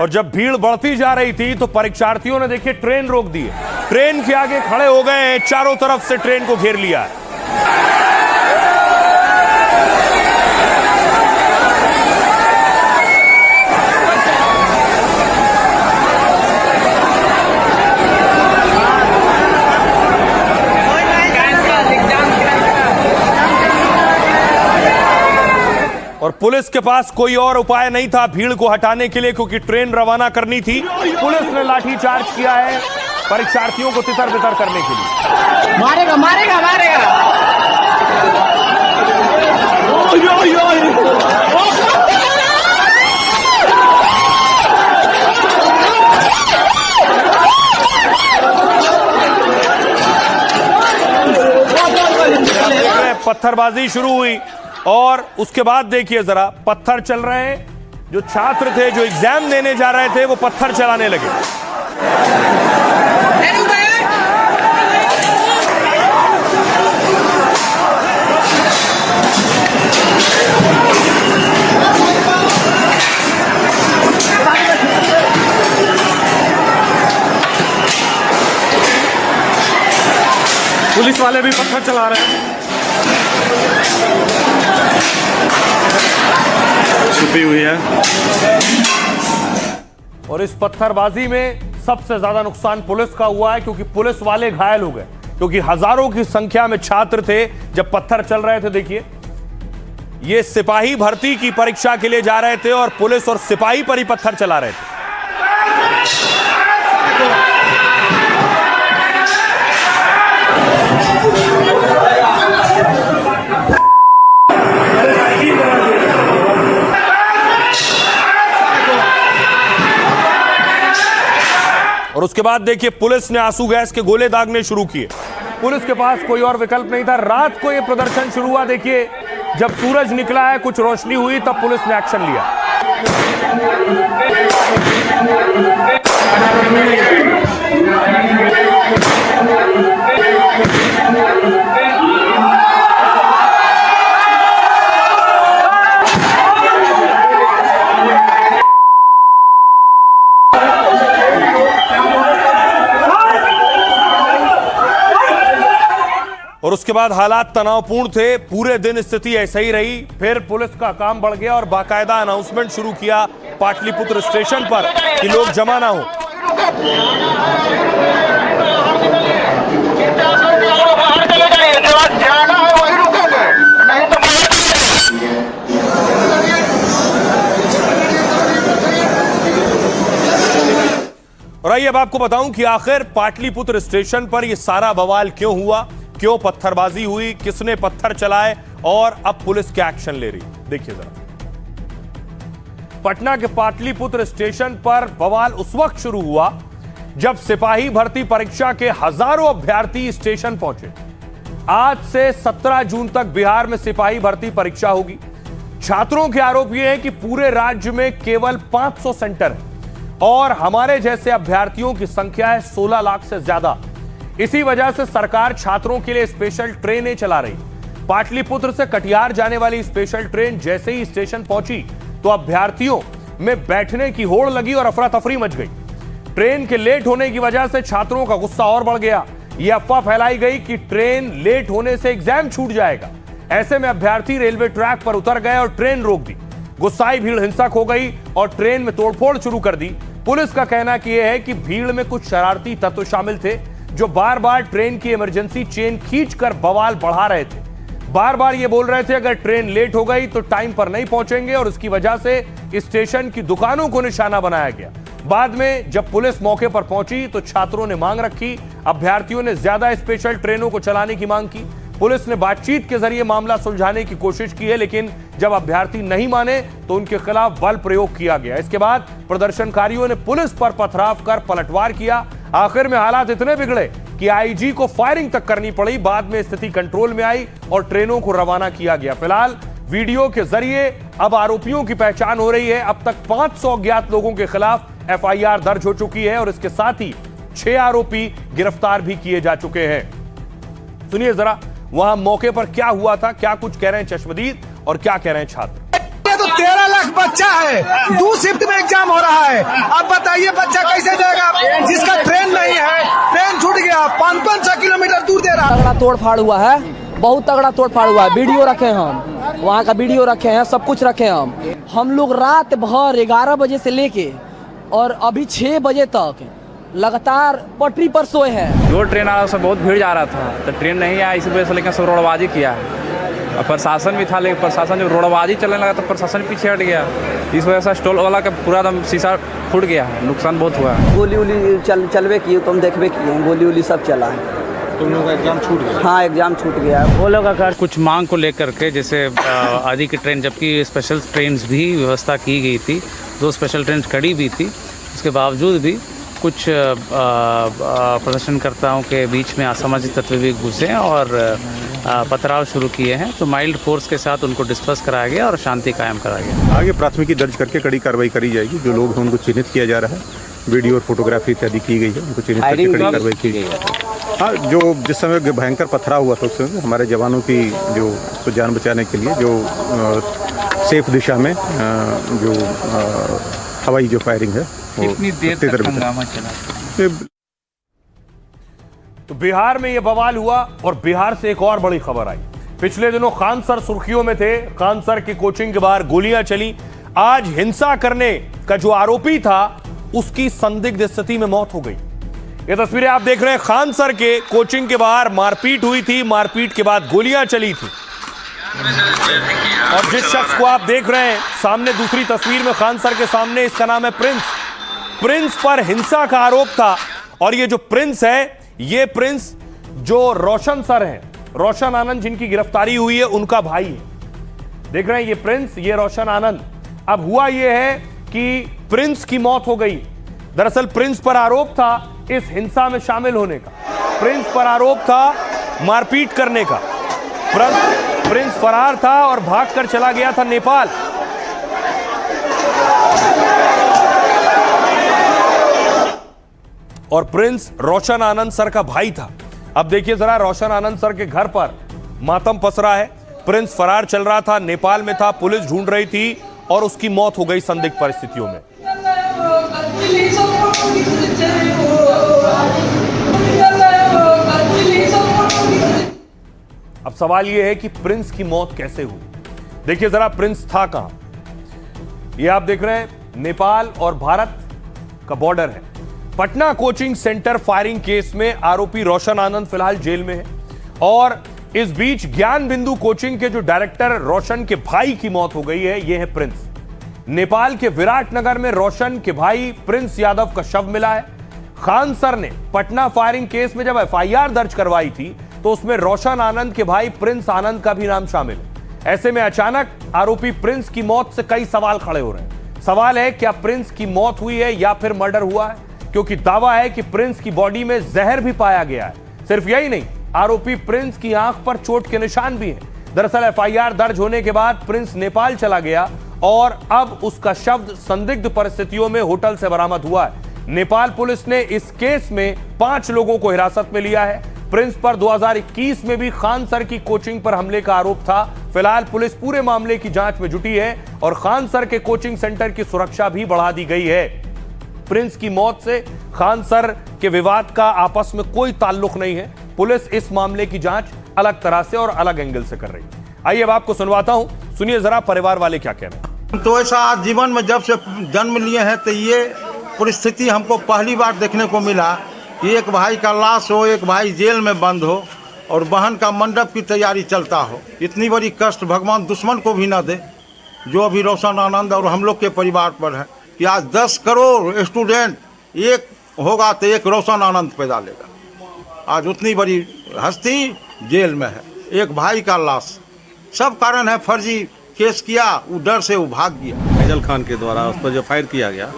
Speaker 1: और जब भीड़ बढ़ती जा रही थी तो परीक्षार्थियों ने देखिए ट्रेन रोक दी है। ट्रेन के आगे खड़े हो गए हैं, चारों तरफ से ट्रेन को घेर लिया है। और पुलिस के पास कोई और उपाय नहीं था भीड़ को हटाने के लिए, क्योंकि ट्रेन रवाना करनी थी। पुलिस ने लाठीचार्ज किया है परीक्षार्थियों को तितर बितर करने के लिए।
Speaker 2: मारेगा मारेगा मारेगा।
Speaker 1: पत्थरबाजी शुरू हुई और उसके बाद देखिए जरा, पत्थर चल रहे हैं। जो छात्र थे, जो एग्जाम देने जा रहे थे, वो पत्थर चलाने लगे।
Speaker 2: पुलिस वाले भी पत्थर चला रहे हैं।
Speaker 5: छुपी हुई है।
Speaker 1: और इस पत्थरबाजी में सबसे ज्यादा नुकसान पुलिस का हुआ है, क्योंकि पुलिस वाले घायल हो गए, क्योंकि हजारों की संख्या में छात्र थे जब पत्थर चल रहे थे। देखिए, ये सिपाही भर्ती की परीक्षा के लिए जा रहे थे और पुलिस और सिपाही पर ही पत्थर चला रहे थे। और उसके बाद देखिए, पुलिस ने आंसू गैस के गोले दागने शुरू किए। पुलिस के पास कोई और विकल्प नहीं था। रात को यह प्रदर्शन शुरू हुआ। देखिए, जब सूरज निकला है, कुछ रोशनी हुई, तब पुलिस ने एक्शन लिया। और उसके बाद हालात तनावपूर्ण थे। पूरे दिन स्थिति ऐसे ही रही। फिर पुलिस का काम बढ़ गया और बाकायदा अनाउंसमेंट शुरू किया पाटलिपुत्र स्टेशन पर कि लोग जमा ना हो। और आइए अब आपको बताऊं कि आखिर पाटलिपुत्र स्टेशन पर यह सारा बवाल क्यों हुआ, क्यों पत्थरबाजी हुई, किसने पत्थर चलाए और अब पुलिस क्या एक्शन ले रही। देखिए जरा, पटना के पाटलिपुत्र स्टेशन पर बवाल उस वक्त शुरू हुआ जब सिपाही भर्ती परीक्षा के हजारों अभ्यर्थी स्टेशन पहुंचे। आज से 17 जून तक बिहार में सिपाही भर्ती परीक्षा होगी। छात्रों के आरोप यह है कि पूरे राज्य में केवल 500 सेंटर है और हमारे जैसे अभ्यर्थियों की संख्या है 16 लाख से ज्यादा। इसी वजह से सरकार छात्रों के लिए स्पेशल ट्रेनें चला रही। पाटलिपुत्र से कटिहार जाने वाली स्पेशल ट्रेन जैसे ही स्टेशन पहुंची तो अभ्यर्थियों में बैठने की होड़ लगी और अफरा तफरी मच गई। ट्रेन के लेट होने की वजह से छात्रों का गुस्सा और बढ़ गया। यह अफवाह फैलाई गई कि ट्रेन लेट होने से एग्जाम छूट जाएगा। ऐसे में अभ्यर्थी रेलवे ट्रैक पर उतर गए और ट्रेन रोक दी। गुस्साई भीड़ हिंसक हो गई और ट्रेन में तोड़फोड़ शुरू कर दी। पुलिस का कहना यह है कि भीड़ में कुछ शरारती तत्व शामिल थे जो बार बार ट्रेन की इमरजेंसी चेन खींचकर बवाल बढ़ा रहे थे। बार बार ये बोल रहे थे अगर ट्रेन लेट हो गई तो टाइम पर नहीं पहुंचेंगे और इसकी वजह से स्टेशन की दुकानों को निशाना बनाया गया। बाद में जब पुलिस मौके पर पहुंची तो छात्रों ने मांग रखी। अभ्यर्थियों ने ज्यादा स्पेशल ट्रेनों को चलाने की मांग की। पुलिस ने बातचीत के जरिए मामला सुलझाने की कोशिश की है, लेकिन जब अभ्यर्थी नहीं माने तो उनके खिलाफ बल प्रयोग किया गया। इसके बाद प्रदर्शनकारियों ने पुलिस पर पथराव कर पलटवार किया। आखिर में हालात इतने बिगड़े कि आईजी को फायरिंग तक करनी पड़ी। बाद में स्थिति कंट्रोल में आई और ट्रेनों को रवाना किया गया। फिलहाल वीडियो के जरिए अब आरोपियों की पहचान हो रही है। अब तक 500 अज्ञात लोगों के खिलाफ एफआईआर दर्ज हो चुकी है और इसके साथ ही 6 आरोपी गिरफ्तार भी किए जा चुके हैं। सुनिए जरा वहां मौके पर क्या हुआ था, क्या कुछ कह रहे हैं चश्मदीद और क्या कह रहे हैं छात्र।
Speaker 6: तो 13 लाख बच्चा है, 2 शिफ्ट में एग्जाम हो रहा है। अब बताइए बच्चा कैसे देगा जिसका ट्रेन नहीं है, ट्रेन छूट गया, 500 किलोमीटर दूर दे रहा।
Speaker 20: तगड़ा तोड़ फाड़ हुआ है, बहुत तगड़ा तोड़ फाड़ हुआ है। वीडियो रखे हम, वहाँ का वीडियो रखे हैं, सब कुछ रखे हम लोग रात भर 11 बजे से लेके और अभी 6 बजे तक लगातार पटरी पर सोए हैं।
Speaker 7: जो ट्रेन आ रहा था बहुत भीड़ जा रहा था, तो ट्रेन नहीं आया, इस वजह से लेकिन सब रोडबाजी किया है। और प्रशासन भी था, लेकिन प्रशासन जब रोडबाजी चलने लगा तो प्रशासन पीछे हट गया। इस वजह से स्टॉल वाला का पूरा दम शीशा फूट गया है, नुकसान बहुत हुआ है।
Speaker 20: गोली उली चलवे की तुम देखबे किए, गोली उली सब चला है।
Speaker 7: तुम लोग का एग्जाम छूट गया?
Speaker 20: हाँ, एग्जाम छूट गया।
Speaker 7: वो लोग का कुछ मांग को लेकर के, जैसे आदि की ट्रेन, जबकि स्पेशल ट्रेन भी व्यवस्था की गई थी, 2 स्पेशल ट्रेन खड़ी भी थी, उसके बावजूद भी कुछ प्रदर्शनकर्ताओं के बीच में असामाजिक तत्व भी घुसे और पथराव शुरू किए हैं। तो माइल्ड फोर्स के साथ उनको डिस्पर्स कराया गया और शांति कायम कराया गया।
Speaker 5: आगे प्राथमिकी दर्ज करके कड़ी कार्रवाई करी जाएगी। जो लोग हैं उनको चिन्हित किया जा रहा है, वीडियो और फोटोग्राफी इत्यादि की गई है, उनको चिन्हित करके कड़ी कार्रवाई की गई है। हाँ, जो जिस समय भयंकर पथराव हुआ था उस समय हमारे जवानों की जो जान बचाने के लिए जो सेफ दिशा में जो हवाई जो फायरिंग है,
Speaker 7: कितनी देर तक हंगामा चला?
Speaker 1: तो बिहार में यह बवाल हुआ और बिहार से एक और बड़ी खबर आई। पिछले दिनों खान सर सुर्खियों में थे। खान सर की कोचिंग के बाहर गोलियां चली। आज हिंसा करने का जो आरोपी था उसकी संदिग्ध स्थिति में मौत हो गई। ये तस्वीरें आप देख रहे हैं खान सर के कोचिंग के बाहर मारपीट हुई थी, मारपीट के बाद गोलियां चली थी। और जिस शख्स को आप देख रहे हैं सामने दूसरी तस्वीर में खान सर के सामने, इसका नाम है प्रिंस। प्रिंस पर हिंसा का आरोप था और ये जो प्रिंस है, ये प्रिंस जो रोशन सर हैं, रोशन आनंद जिनकी गिरफ्तारी हुई है, उनका भाई है। देख रहे हैं ये प्रिंस, ये रोशन आनंद। अब हुआ ये है कि प्रिंस की मौत हो गई। दरअसल प्रिंस पर आरोप था इस हिंसा में शामिल होने का, प्रिंस पर आरोप था मारपीट करने का। प्रिंस फरार था और भागकर चला गया था नेपाल। और प्रिंस रोशन आनंद सर का भाई था। अब देखिए जरा, रोशन आनंद सर के घर पर मातम पसरा है। प्रिंस फरार चल रहा था, नेपाल में था, पुलिस ढूंढ रही थी और उसकी मौत हो गई संदिग्ध परिस्थितियों में। अब सवाल यह है कि प्रिंस की मौत कैसे हुई। देखिए जरा, प्रिंस था कहां। यह आप देख रहे हैं नेपाल और भारत का बॉर्डर है। Patna coaching centre firing case में आरोपी रोशन आनंद फिलहाल जेल में है और इस बीच ज्ञान बिंदु कोचिंग के जो डायरेक्टर रोशन के भाई की मौत हो गई है। यह है प्रिंस। नेपाल के विराटनगर में रोशन के भाई प्रिंस यादव का शव मिला है। खान सर ने पटना फायरिंग केस में जब एफआईआर दर्ज करवाई थी तो उसमें रोशन आनंद के भाई प्रिंस आनंद का भी नाम शामिल है। ऐसे में अचानक आरोपी प्रिंस की मौत से कई सवाल खड़े हो रहे हैं। सवाल है क्या प्रिंस की मौत हुई है या फिर मर्डर हुआ है, क्योंकि दावा है कि प्रिंस की बॉडी में जहर भी पाया गया है। सिर्फ यही नहीं, आरोपी प्रिंस की आंख पर चोट के निशान भी हैं। दरअसल एफआईआर दर्ज होने के बाद प्रिंस नेपाल चला गया और अब उसका शव संदिग्ध परिस्थितियों में होटल से बरामद हुआ है। नेपाल पुलिस ने इस केस में 5 लोगों को हिरासत में लिया है। प्रिंस पर 2021 में भी खान सर की कोचिंग पर हमले का आरोप था। फिलहाल पुलिस पूरे मामले की जांच में जुटी है और खान सर के कोचिंग सेंटर की सुरक्षा भी बढ़ा दी गई है। प्रिंस की मौत से खान सर के विवाद का आपस में कोई ताल्लुक नहीं है। पुलिस इस मामले की जांच अलग तरह से और अलग एंगल से कर रही है। आइए अब आपको सुनवाता हूं, सुनिए जरा परिवार वाले क्या कह रहे हैं।
Speaker 9: तो ऐसा आज जीवन में जब से जन्म लिए हैं तो ये परिस्थिति हमको पहली बार देखने को मिला कि एक भाई का लाश हो, एक भाई जेल में बंद हो और बहन का मंडप की तैयारी चलता हो। इतनी बड़ी कष्ट भगवान दुश्मन को भी ना दे जो अभी रोशन आनंद और हम लोग के परिवार पर है कि आज 10 करोड़ स्टूडेंट एक होगा तो एक रोशन आनंद पैदा लेगा। आज उतनी बड़ी हस्ती जेल में है, एक भाई का लाश। सब कारण है फर्जी केस किया, वो डर से वो भाग गया।
Speaker 5: फैजल खान के द्वारा उस पर जो फायर किया गया,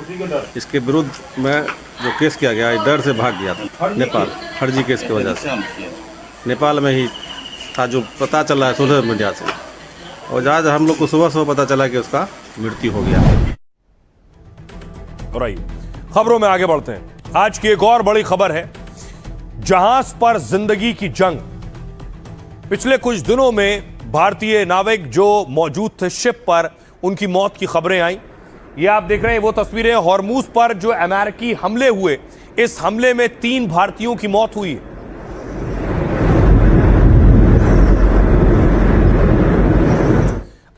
Speaker 5: इसके विरुद्ध में जो केस किया गया, डर से भाग गया था नेपाल, फर्जी केस की वजह से। नेपाल में ही था जो पता चला है सोशल मीडिया से, और आज हम लोग को सुबह पता चला कि उसका मृत्यु हो गया।
Speaker 1: और आइए खबरों में आगे बढ़ते हैं। आज की एक और बड़ी खबर है, जहाज पर जिंदगी की जंग। पिछले कुछ दिनों में भारतीय नाविक जो मौजूद थे शिप पर, उनकी मौत की खबरें आई। ये आप देख रहे हैं वो तस्वीरें हॉर्मूज पर जो अमेरिकी हमले हुए, इस हमले में 3 भारतीयों की मौत हुई।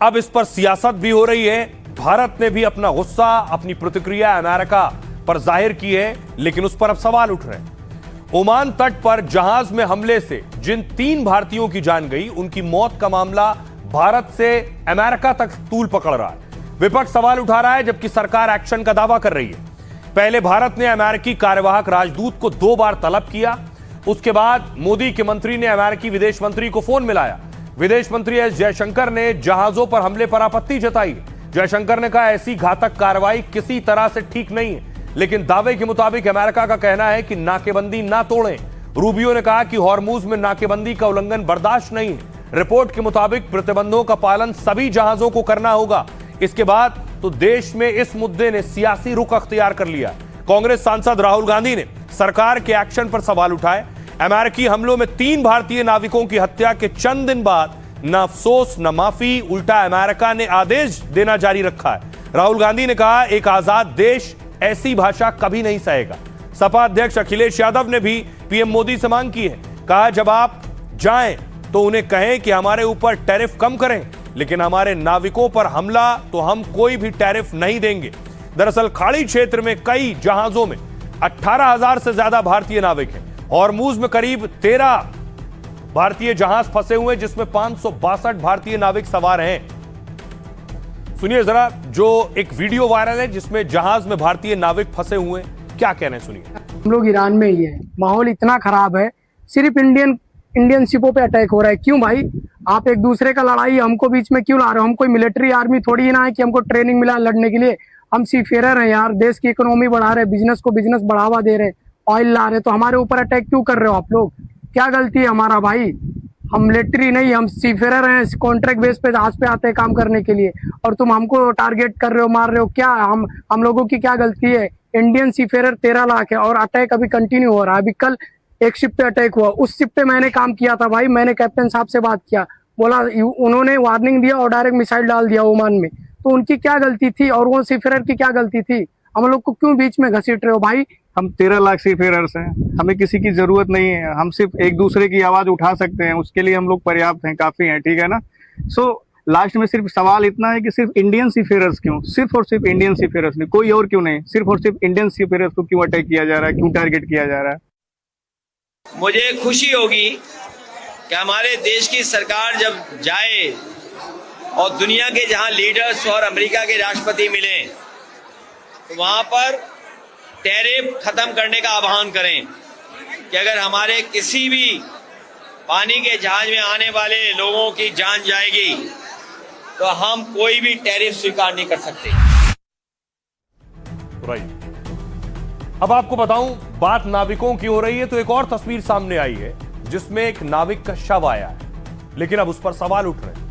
Speaker 1: अब इस पर सियासत भी हो रही है। भारत ने भी अपना गुस्सा, अपनी प्रतिक्रिया अमेरिका पर जाहिर की है, लेकिन उस पर अब सवाल उठ रहे हैं। ओमान तट पर जहाज में हमले से जिन 3 भारतीयों की जान गई, उनकी मौत का मामला भारत से अमेरिका तक तूल पकड़ रहा है। विपक्ष सवाल उठा रहा है जबकि सरकार एक्शन का दावा कर रही है। पहले भारत ने अमेरिकी कार्यवाहक राजदूत को 2 बार तलब किया, उसके बाद मोदी के मंत्री ने अमेरिकी विदेश मंत्री को फोन मिलाया। विदेश मंत्री एस जयशंकर ने जहाजों पर हमले पर आपत्ति जताई। जयशंकर ने कहा ऐसी घातक कार्रवाई किसी तरह से ठीक नहीं है, लेकिन दावे के मुताबिक अमेरिका का कहना है कि नाकेबंदी ना तोड़ें। रूबियो ने कहा कि हॉर्मूज में नाकेबंदी का उल्लंघन बर्दाश्त नहीं है। रिपोर्ट के मुताबिक प्रतिबंधों का पालन सभी जहाजों को करना होगा। इसके बाद तो देश में इस मुद्दे ने सियासी रुख अख्तियार कर लिया। कांग्रेस सांसद राहुल गांधी ने सरकार के एक्शन पर सवाल उठाए। अमेरिकी हमलों में 3 भारतीय नाविकों की हत्या के चंद दिन बाद न अफसोस न माफी, उल्टा अमेरिका ने आदेश देना जारी रखा है। राहुल गांधी ने कहा एक आजाद देश ऐसी भाषा कभी नहीं सहेगा। सपा अध्यक्ष अखिलेश यादव ने भी पीएम मोदी से मांग की है। कहा जब आप जाएं तो उन्हें कहें कि हमारे ऊपर टैरिफ कम करें, लेकिन हमारे नाविकों पर हमला तो हम कोई भी टैरिफ नहीं देंगे। दरअसल खाड़ी क्षेत्र में कई जहाजों में 18,000 से ज्यादा भारतीय नाविक हैं। हॉर्मूज में करीब 13 भारतीय जहाज फंसे हुए, जिसमें 562 भारतीय नाविक सवार हैं। सुनिए जरा, जो एक वीडियो वायरल है जिसमें जहाज में भारतीय नाविक फंसे हुए, क्या कहना है सुनिए।
Speaker 11: हम लोग ईरान में ही है, माहौल इतना खराब है, सिर्फ इंडियन शिपों पे अटैक हो रहा है। क्यों भाई, आप एक दूसरे का लड़ाई हमको बीच में क्यों ला रहे हो? हम कोई मिलिट्री आर्मी थोड़ी ना है कि हमको ट्रेनिंग मिला लड़ने के लिए। हम सीफेरर हैं यार, देश की इकोनॉमी बढ़ा रहे, बिजनेस को बिजनेस बढ़ावा दे रहे, ऑयल ला रहे, तो हमारे ऊपर अटैक क्यों कर रहे हो आप लोग? क्या गलती है हमारा भाई? हम मिलिट्री नहीं, हम सीफेरर हैं, कॉन्ट्रैक्ट बेस पे जहाज पे आते हैं काम करने के लिए, और तुम हमको टारगेट कर रहे हो, मार रहे हो। क्या हम लोगों की क्या गलती है? इंडियन सीफेरर 13 लाख है और अटैक अभी कंटिन्यू हो रहा है। अभी कल एक शिप पे अटैक हुआ, उस शिप पे मैंने काम किया था भाई, मैंने कैप्टन साहब से बात किया, बोला उन्होंने वार्निंग दिया और डायरेक्ट मिसाइल डाल दिया ओमान में। तो उनकी क्या गलती थी और वो सीफेरर की क्या गलती थी? हम लोग को क्यों बीच में घसीट रहे हो भाई?
Speaker 5: हम 13 लाख सीफेरर्स हैं, हमें किसी की जरूरत नहीं है, हम सिर्फ एक दूसरे की आवाज उठा सकते हैं, उसके लिए हम लोग पर्याप्त हैं, काफी हैं, ठीक है ना। सो लास्ट में सिर्फ सवाल इतना है कि सिर्फ इंडियन सीफेरर्स क्यों, सिर्फ और सिर्फ इंडियन सीफेरर्स नहीं, कोई और क्यों नहीं, सिर्फ और सिर्फ इंडियन सीफेरर्स को क्यों अटैक किया जा रहा है, क्यों टारगेट किया जा रहा है?
Speaker 13: मुझे खुशी होगी कि हमारे देश की सरकार जब जाए और दुनिया के जहां लीडर्स और अमेरिका के राष्ट्रपति मिले तो वहां पर टैरिफ खत्म करने का आह्वान करें कि अगर हमारे किसी भी पानी के जहाज में आने वाले लोगों की जान जाएगी तो हम कोई भी टैरिफ स्वीकार नहीं कर सकते।
Speaker 1: अब आपको बताऊं, बात नाविकों की हो रही है तो एक और तस्वीर सामने आई है जिसमें एक नाविक का शव आया है, लेकिन अब उस पर सवाल उठ रहे हैं।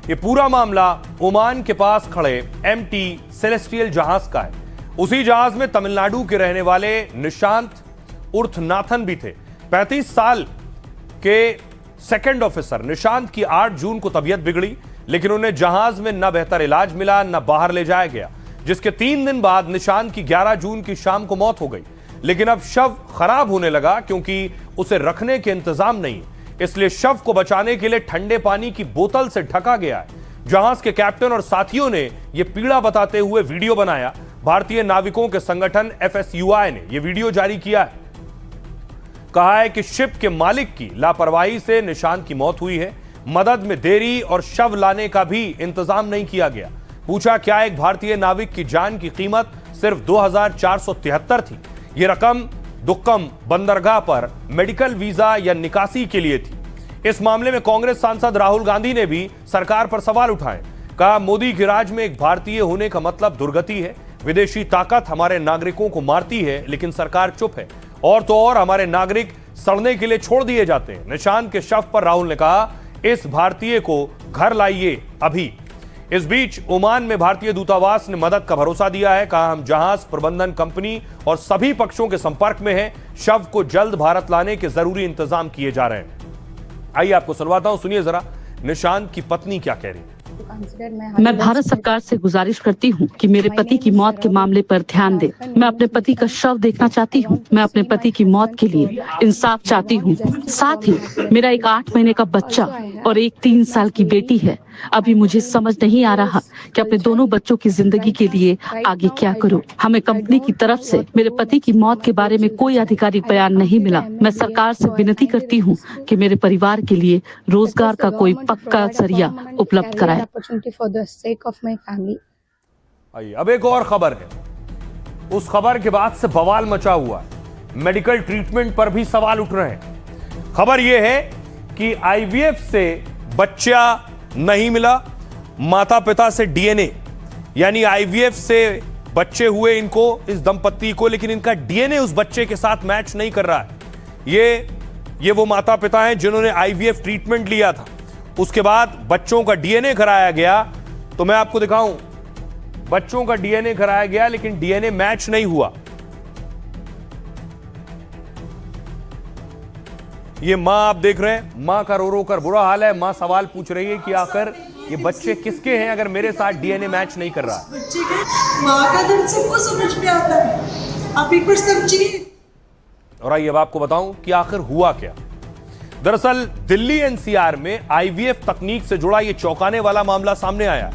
Speaker 1: ये पूरा मामला ओमान के पास खड़े MT सेलेस्टियल जहाज का है। उसी जहाज में तमिलनाडु के रहने वाले निशांत उर्थ नाथन भी थे। 35 साल के सेकंड ऑफिसर निशांत की 8 जून को तबीयत बिगड़ी, लेकिन उन्हें जहाज में न बेहतर इलाज मिला न बाहर ले जाया गया, जिसके 3 दिन बाद निशांत की 11 जून की शाम को मौत हो गई। लेकिन अब शव खराब होने लगा क्योंकि उसे रखने के इंतजाम नहीं, इसलिए शव को बचाने के लिए ठंडे पानी की बोतल से ढका गया है। जहाज के कैप्टन और साथियों ने यह पीड़ा बताते हुए वीडियो बनाया। भारतीय नाविकों के संगठन FSUI ने यह वीडियो जारी किया है। कहा है कि शिप के मालिक की लापरवाही से निशांत की मौत हुई है, मदद में देरी और शव लाने का भी इंतजाम नहीं किया गया। पूछा क्या एक भारतीय नाविक की जान की कीमत सिर्फ 2473 थी? यह रकम दुक्कम बंदरगाह पर मेडिकल वीजा या निकासी के लिए थी। इस मामले में कांग्रेस सांसद राहुल गांधी ने भी सरकार पर सवाल उठाए। कहा मोदी के राज में एक भारतीय होने का मतलब दुर्गति है, विदेशी ताकत हमारे नागरिकों को मारती है लेकिन सरकार चुप है, और तो और हमारे नागरिक सड़ने के लिए छोड़ दिए जाते हैं। निशांत के शव पर राहुल ने कहा इस भारतीय को घर लाइए अभी। इस बीच ओमान में भारतीय दूतावास ने मदद का भरोसा दिया है। कहा हम जहाज प्रबंधन कंपनी और सभी पक्षों के संपर्क में हैं, शव को जल्द भारत लाने के जरूरी इंतजाम किए जा रहे हैं। आइए आपको सुनवाता हूं, सुनिए जरा निशांत की पत्नी क्या कह रही है।
Speaker 14: मैं भारत सरकार से गुजारिश करती हूं कि मेरे पति की मौत के मामले पर ध्यान दे। मैं अपने पति का शव देखना चाहती हूं। मैं अपने पति की मौत के लिए इंसाफ चाहती हूं। साथ ही मेरा एक 8 महीने का बच्चा और एक 3 साल की बेटी है। अभी मुझे समझ नहीं आ रहा कि अपने दोनों बच्चों की जिंदगी के लिए आगे क्या करूं। हमें कंपनी की तरफ से मेरे पति की मौत के बारे में कोई आधिकारिक बयान नहीं मिला। मैं सरकार से विनती करती हूं कि मेरे परिवार के लिए रोजगार का कोई पक्का जरिया उपलब्ध कराए।
Speaker 1: आइए अब एक और खबर है। उस खबर के बाद से बवाल मचा हुआ है। मेडिकल ट्रीटमेंट पर भी सवाल उठ रहे हैं। खबर यह है कि IVF से बच्चा नहीं मिला, माता पिता से DNA यानी IVF से बच्चे हुए इनको, इस दंपत्ति को, लेकिन इनका DNA उस बच्चे के साथ मैच नहीं कर रहा है। ये वो माता पिता हैं जिन्होंने IVF ट्रीटमेंट लिया था, उसके बाद बच्चों का DNA कराया गया। तो मैं आपको दिखाऊं, बच्चों का DNA कराया गया लेकिन DNA मैच नहीं हुआ। ये मां आप देख रहे हैं, मां का रो रो कर बुरा हाल है। मां सवाल पूछ रही है कि आखिर ये बच्चे किसके हैं अगर मेरे साथ DNA मैच नहीं कर रहा।
Speaker 24: बच्चे के मां का दर्द सबको समझ में आता है, आप एक बार समझिए।
Speaker 1: और आइए अब आपको बताऊं कि आखिर हुआ क्या। दरअसल दिल्ली एनसीआर में आईवीएफ तकनीक से जुड़ा यह चौंकाने वाला मामला सामने आया।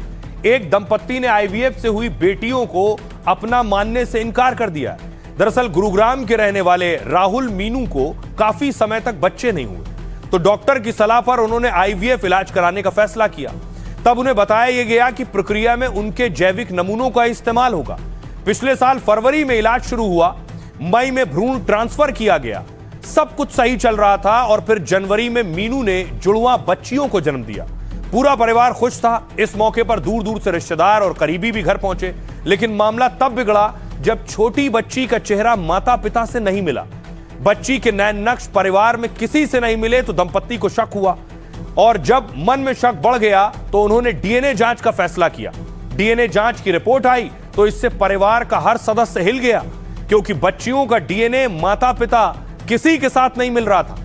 Speaker 1: एक दंपत्ति ने आईवीएफ से हुई बेटियों को अपना मानने से इनकार कर दिया। दरअसल गुरुग्राम के रहने वाले राहुल मीनू को काफी समय तक बच्चे नहीं हुए, तो डॉक्टर की सलाह पर उन्होंने आईवीएफ इलाज कराने का फैसला किया। तब उन्हें बताया यह गया कि प्रक्रिया में उनके जैविक नमूनों का इस्तेमाल होगा। पिछले साल फरवरी में इलाज शुरू हुआ, मई में भ्रूण ट्रांसफर किया गया, सब कुछ सही चल रहा था और फिर जनवरी में मीनू ने जुड़वा बच्चियों को जन्म दिया। पूरा परिवार खुश था। इस मौके पर दूर दूर से रिश्तेदार और करीबी भी घर पहुंचे, लेकिन मामला तब बिगड़ा जब छोटी बच्ची का चेहरा माता पिता से नहीं मिला। बच्ची के नैन नक्श परिवार में किसी से नहीं मिले तो दंपत्ति को शक हुआ, और जब मन में शक बढ़ गया तो उन्होंने डीएनए जांच का फैसला किया। डीएनए जांच की रिपोर्ट आई तो इससे परिवार का हर सदस्य हिल गया, क्योंकि बच्चियों का डीएनए माता पिता किसी के साथ नहीं मिल रहा था।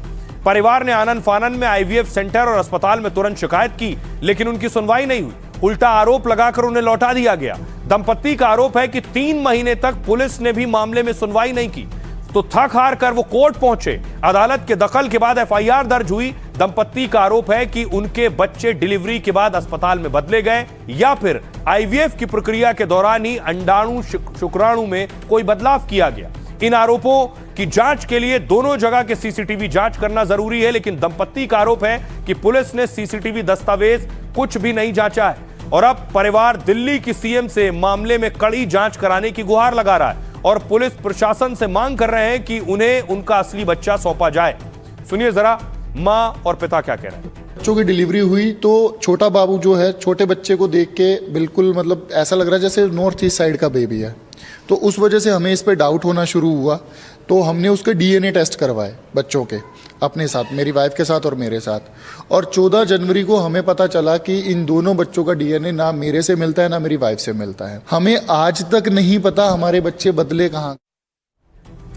Speaker 1: परिवार ने आनन फानन में आईवीएफ सेंटर और अस्पताल में तुरंत शिकायत की, लेकिन उनकी सुनवाई नहीं हुई। उल्टा आरोप लगाकर उन्हें लौटा दिया गया। दंपत्ति का आरोप है कि 3 महीने तक पुलिस ने भी मामले में सुनवाई नहीं की, तो थक हार कर वो कोर्ट पहुंचे। अदालत के दखल के बाद एफआईआर दर्ज हुई। दंपत्ति का आरोप है कि उनके बच्चे डिलीवरी के बाद अस्पताल में बदले गए या फिर आईवीएफ की प्रक्रिया के दौरान ही अंडाणु शुक्राणु में कोई बदलाव किया गया। इन आरोपों की जांच के लिए दोनों जगह के सीसीटीवी जांच करना जरूरी है, लेकिन दंपत्ति का आरोप है कि पुलिस ने सीसीटीवी दस्तावेज कुछ भी नहीं जांचा है और अब परिवार दिल्ली की सीएम से मामले में कड़ी जांच कराने की गुहार लगा रहा है और पुलिस प्रशासन से मांग कर रहे हैं कि उन्हें उनका असली बच्चा सौंपा जाए। सुनिए जरा मां और पिता क्या कह रहे हैं।
Speaker 12: बच्चों की डिलीवरी हुई तो छोटा बाबू जो है, छोटे बच्चे को देख के बिल्कुल मतलब ऐसा लग रहा है जैसे नॉर्थ ईस्ट साइड का बेबी है, तो उस वजह से हमें इस पे डाउट होना शुरू हुआ। तो हमने उसके डीएनए टेस्ट करवाए बच्चों के, अपने साथ, मेरी वाइफ के साथ और मेरे साथ, और 14 जनवरी को हमें पता चला कि इन दोनों बच्चों का डीएनए ना मेरे से मिलता है ना मेरी वाइफ से मिलता है। हमें आज तक नहीं पता हमारे बच्चे बदले कहाँ।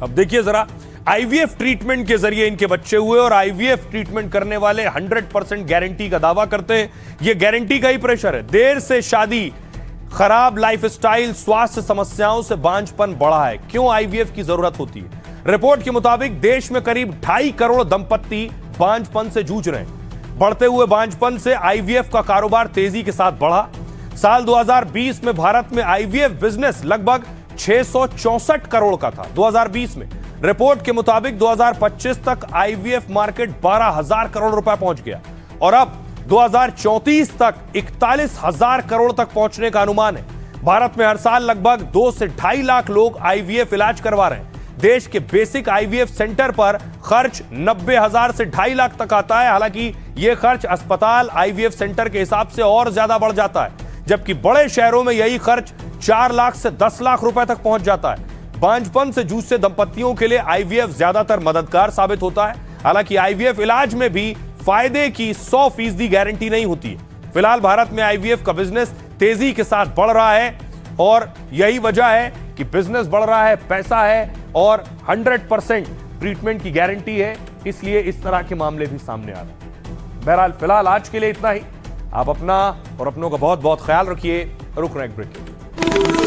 Speaker 1: अब देखिए जरा, आईवीएफ ट्रीटमेंट के जरिए इनके बच्चे हुए और आईवीएफ ट्रीटमेंट करने वाले 100% गारंटी का दावा करते हैं। यह गारंटी का ही प्रेशर है। देर से शादी, खराब लाइफस्टाइल, स्वास्थ्य समस्याओं से बांझपन बढ़ा है। क्यों आईवीएफ की जरूरत होती है? रिपोर्ट के मुताबिक देश में करीब 2.5 करोड़ दंपत्ति बांझपन से जूझ रहे हैं। बढ़ते हुए बांझपन से आईवीएफ का कारोबार तेजी के साथ बढ़ा। साल 2020 में भारत में आईवीएफ बिजनेस लगभग 664 करोड़ का था 2020 में। रिपोर्ट के मुताबिक 2025 तक आईवीएफ मार्केट 12,000 करोड़ रुपए पहुंच गया और अब 2034 तक 41,000 करोड़ तक पहुंचने का अनुमान है। भारत में हर साल लगभग 2 से 2.5 लाख लोग आईवीएफ इलाज करवा रहे हैं। देश के बेसिक आईवीएफ सेंटर पर खर्च 90,000 से 2.5 लाख तक आता है। हालांकि यह खर्च अस्पताल आईवीएफ सेंटर के हिसाब से और ज्यादा बढ़ जाता है, जबकि बड़े शहरों में यही खर्च 4 लाख से 10 लाख रुपए तक पहुंच जाता है। बांझपन से जूझते दंपत्तियों के लिए आईवीएफ ज्यादातर मददगार साबित होता है। हालांकि आईवीएफ इलाज में भी फायदे की 100% गारंटी नहीं होती है। फिलहाल भारत में आईवीएफ का बिजनेस तेजी के साथ बढ़ रहा है और यही वजह है कि बिजनेस बढ़ रहा है, पैसा है और 100% ट्रीटमेंट की गारंटी है, इसलिए इस तरह के मामले भी सामने आ रहे हैं। बहरहाल फिलहाल आज के लिए इतना ही। आप अपना और अपनों का बहुत बहुत ख्याल रखिए। रुक रहे हैं एक ब्रेक के लिए।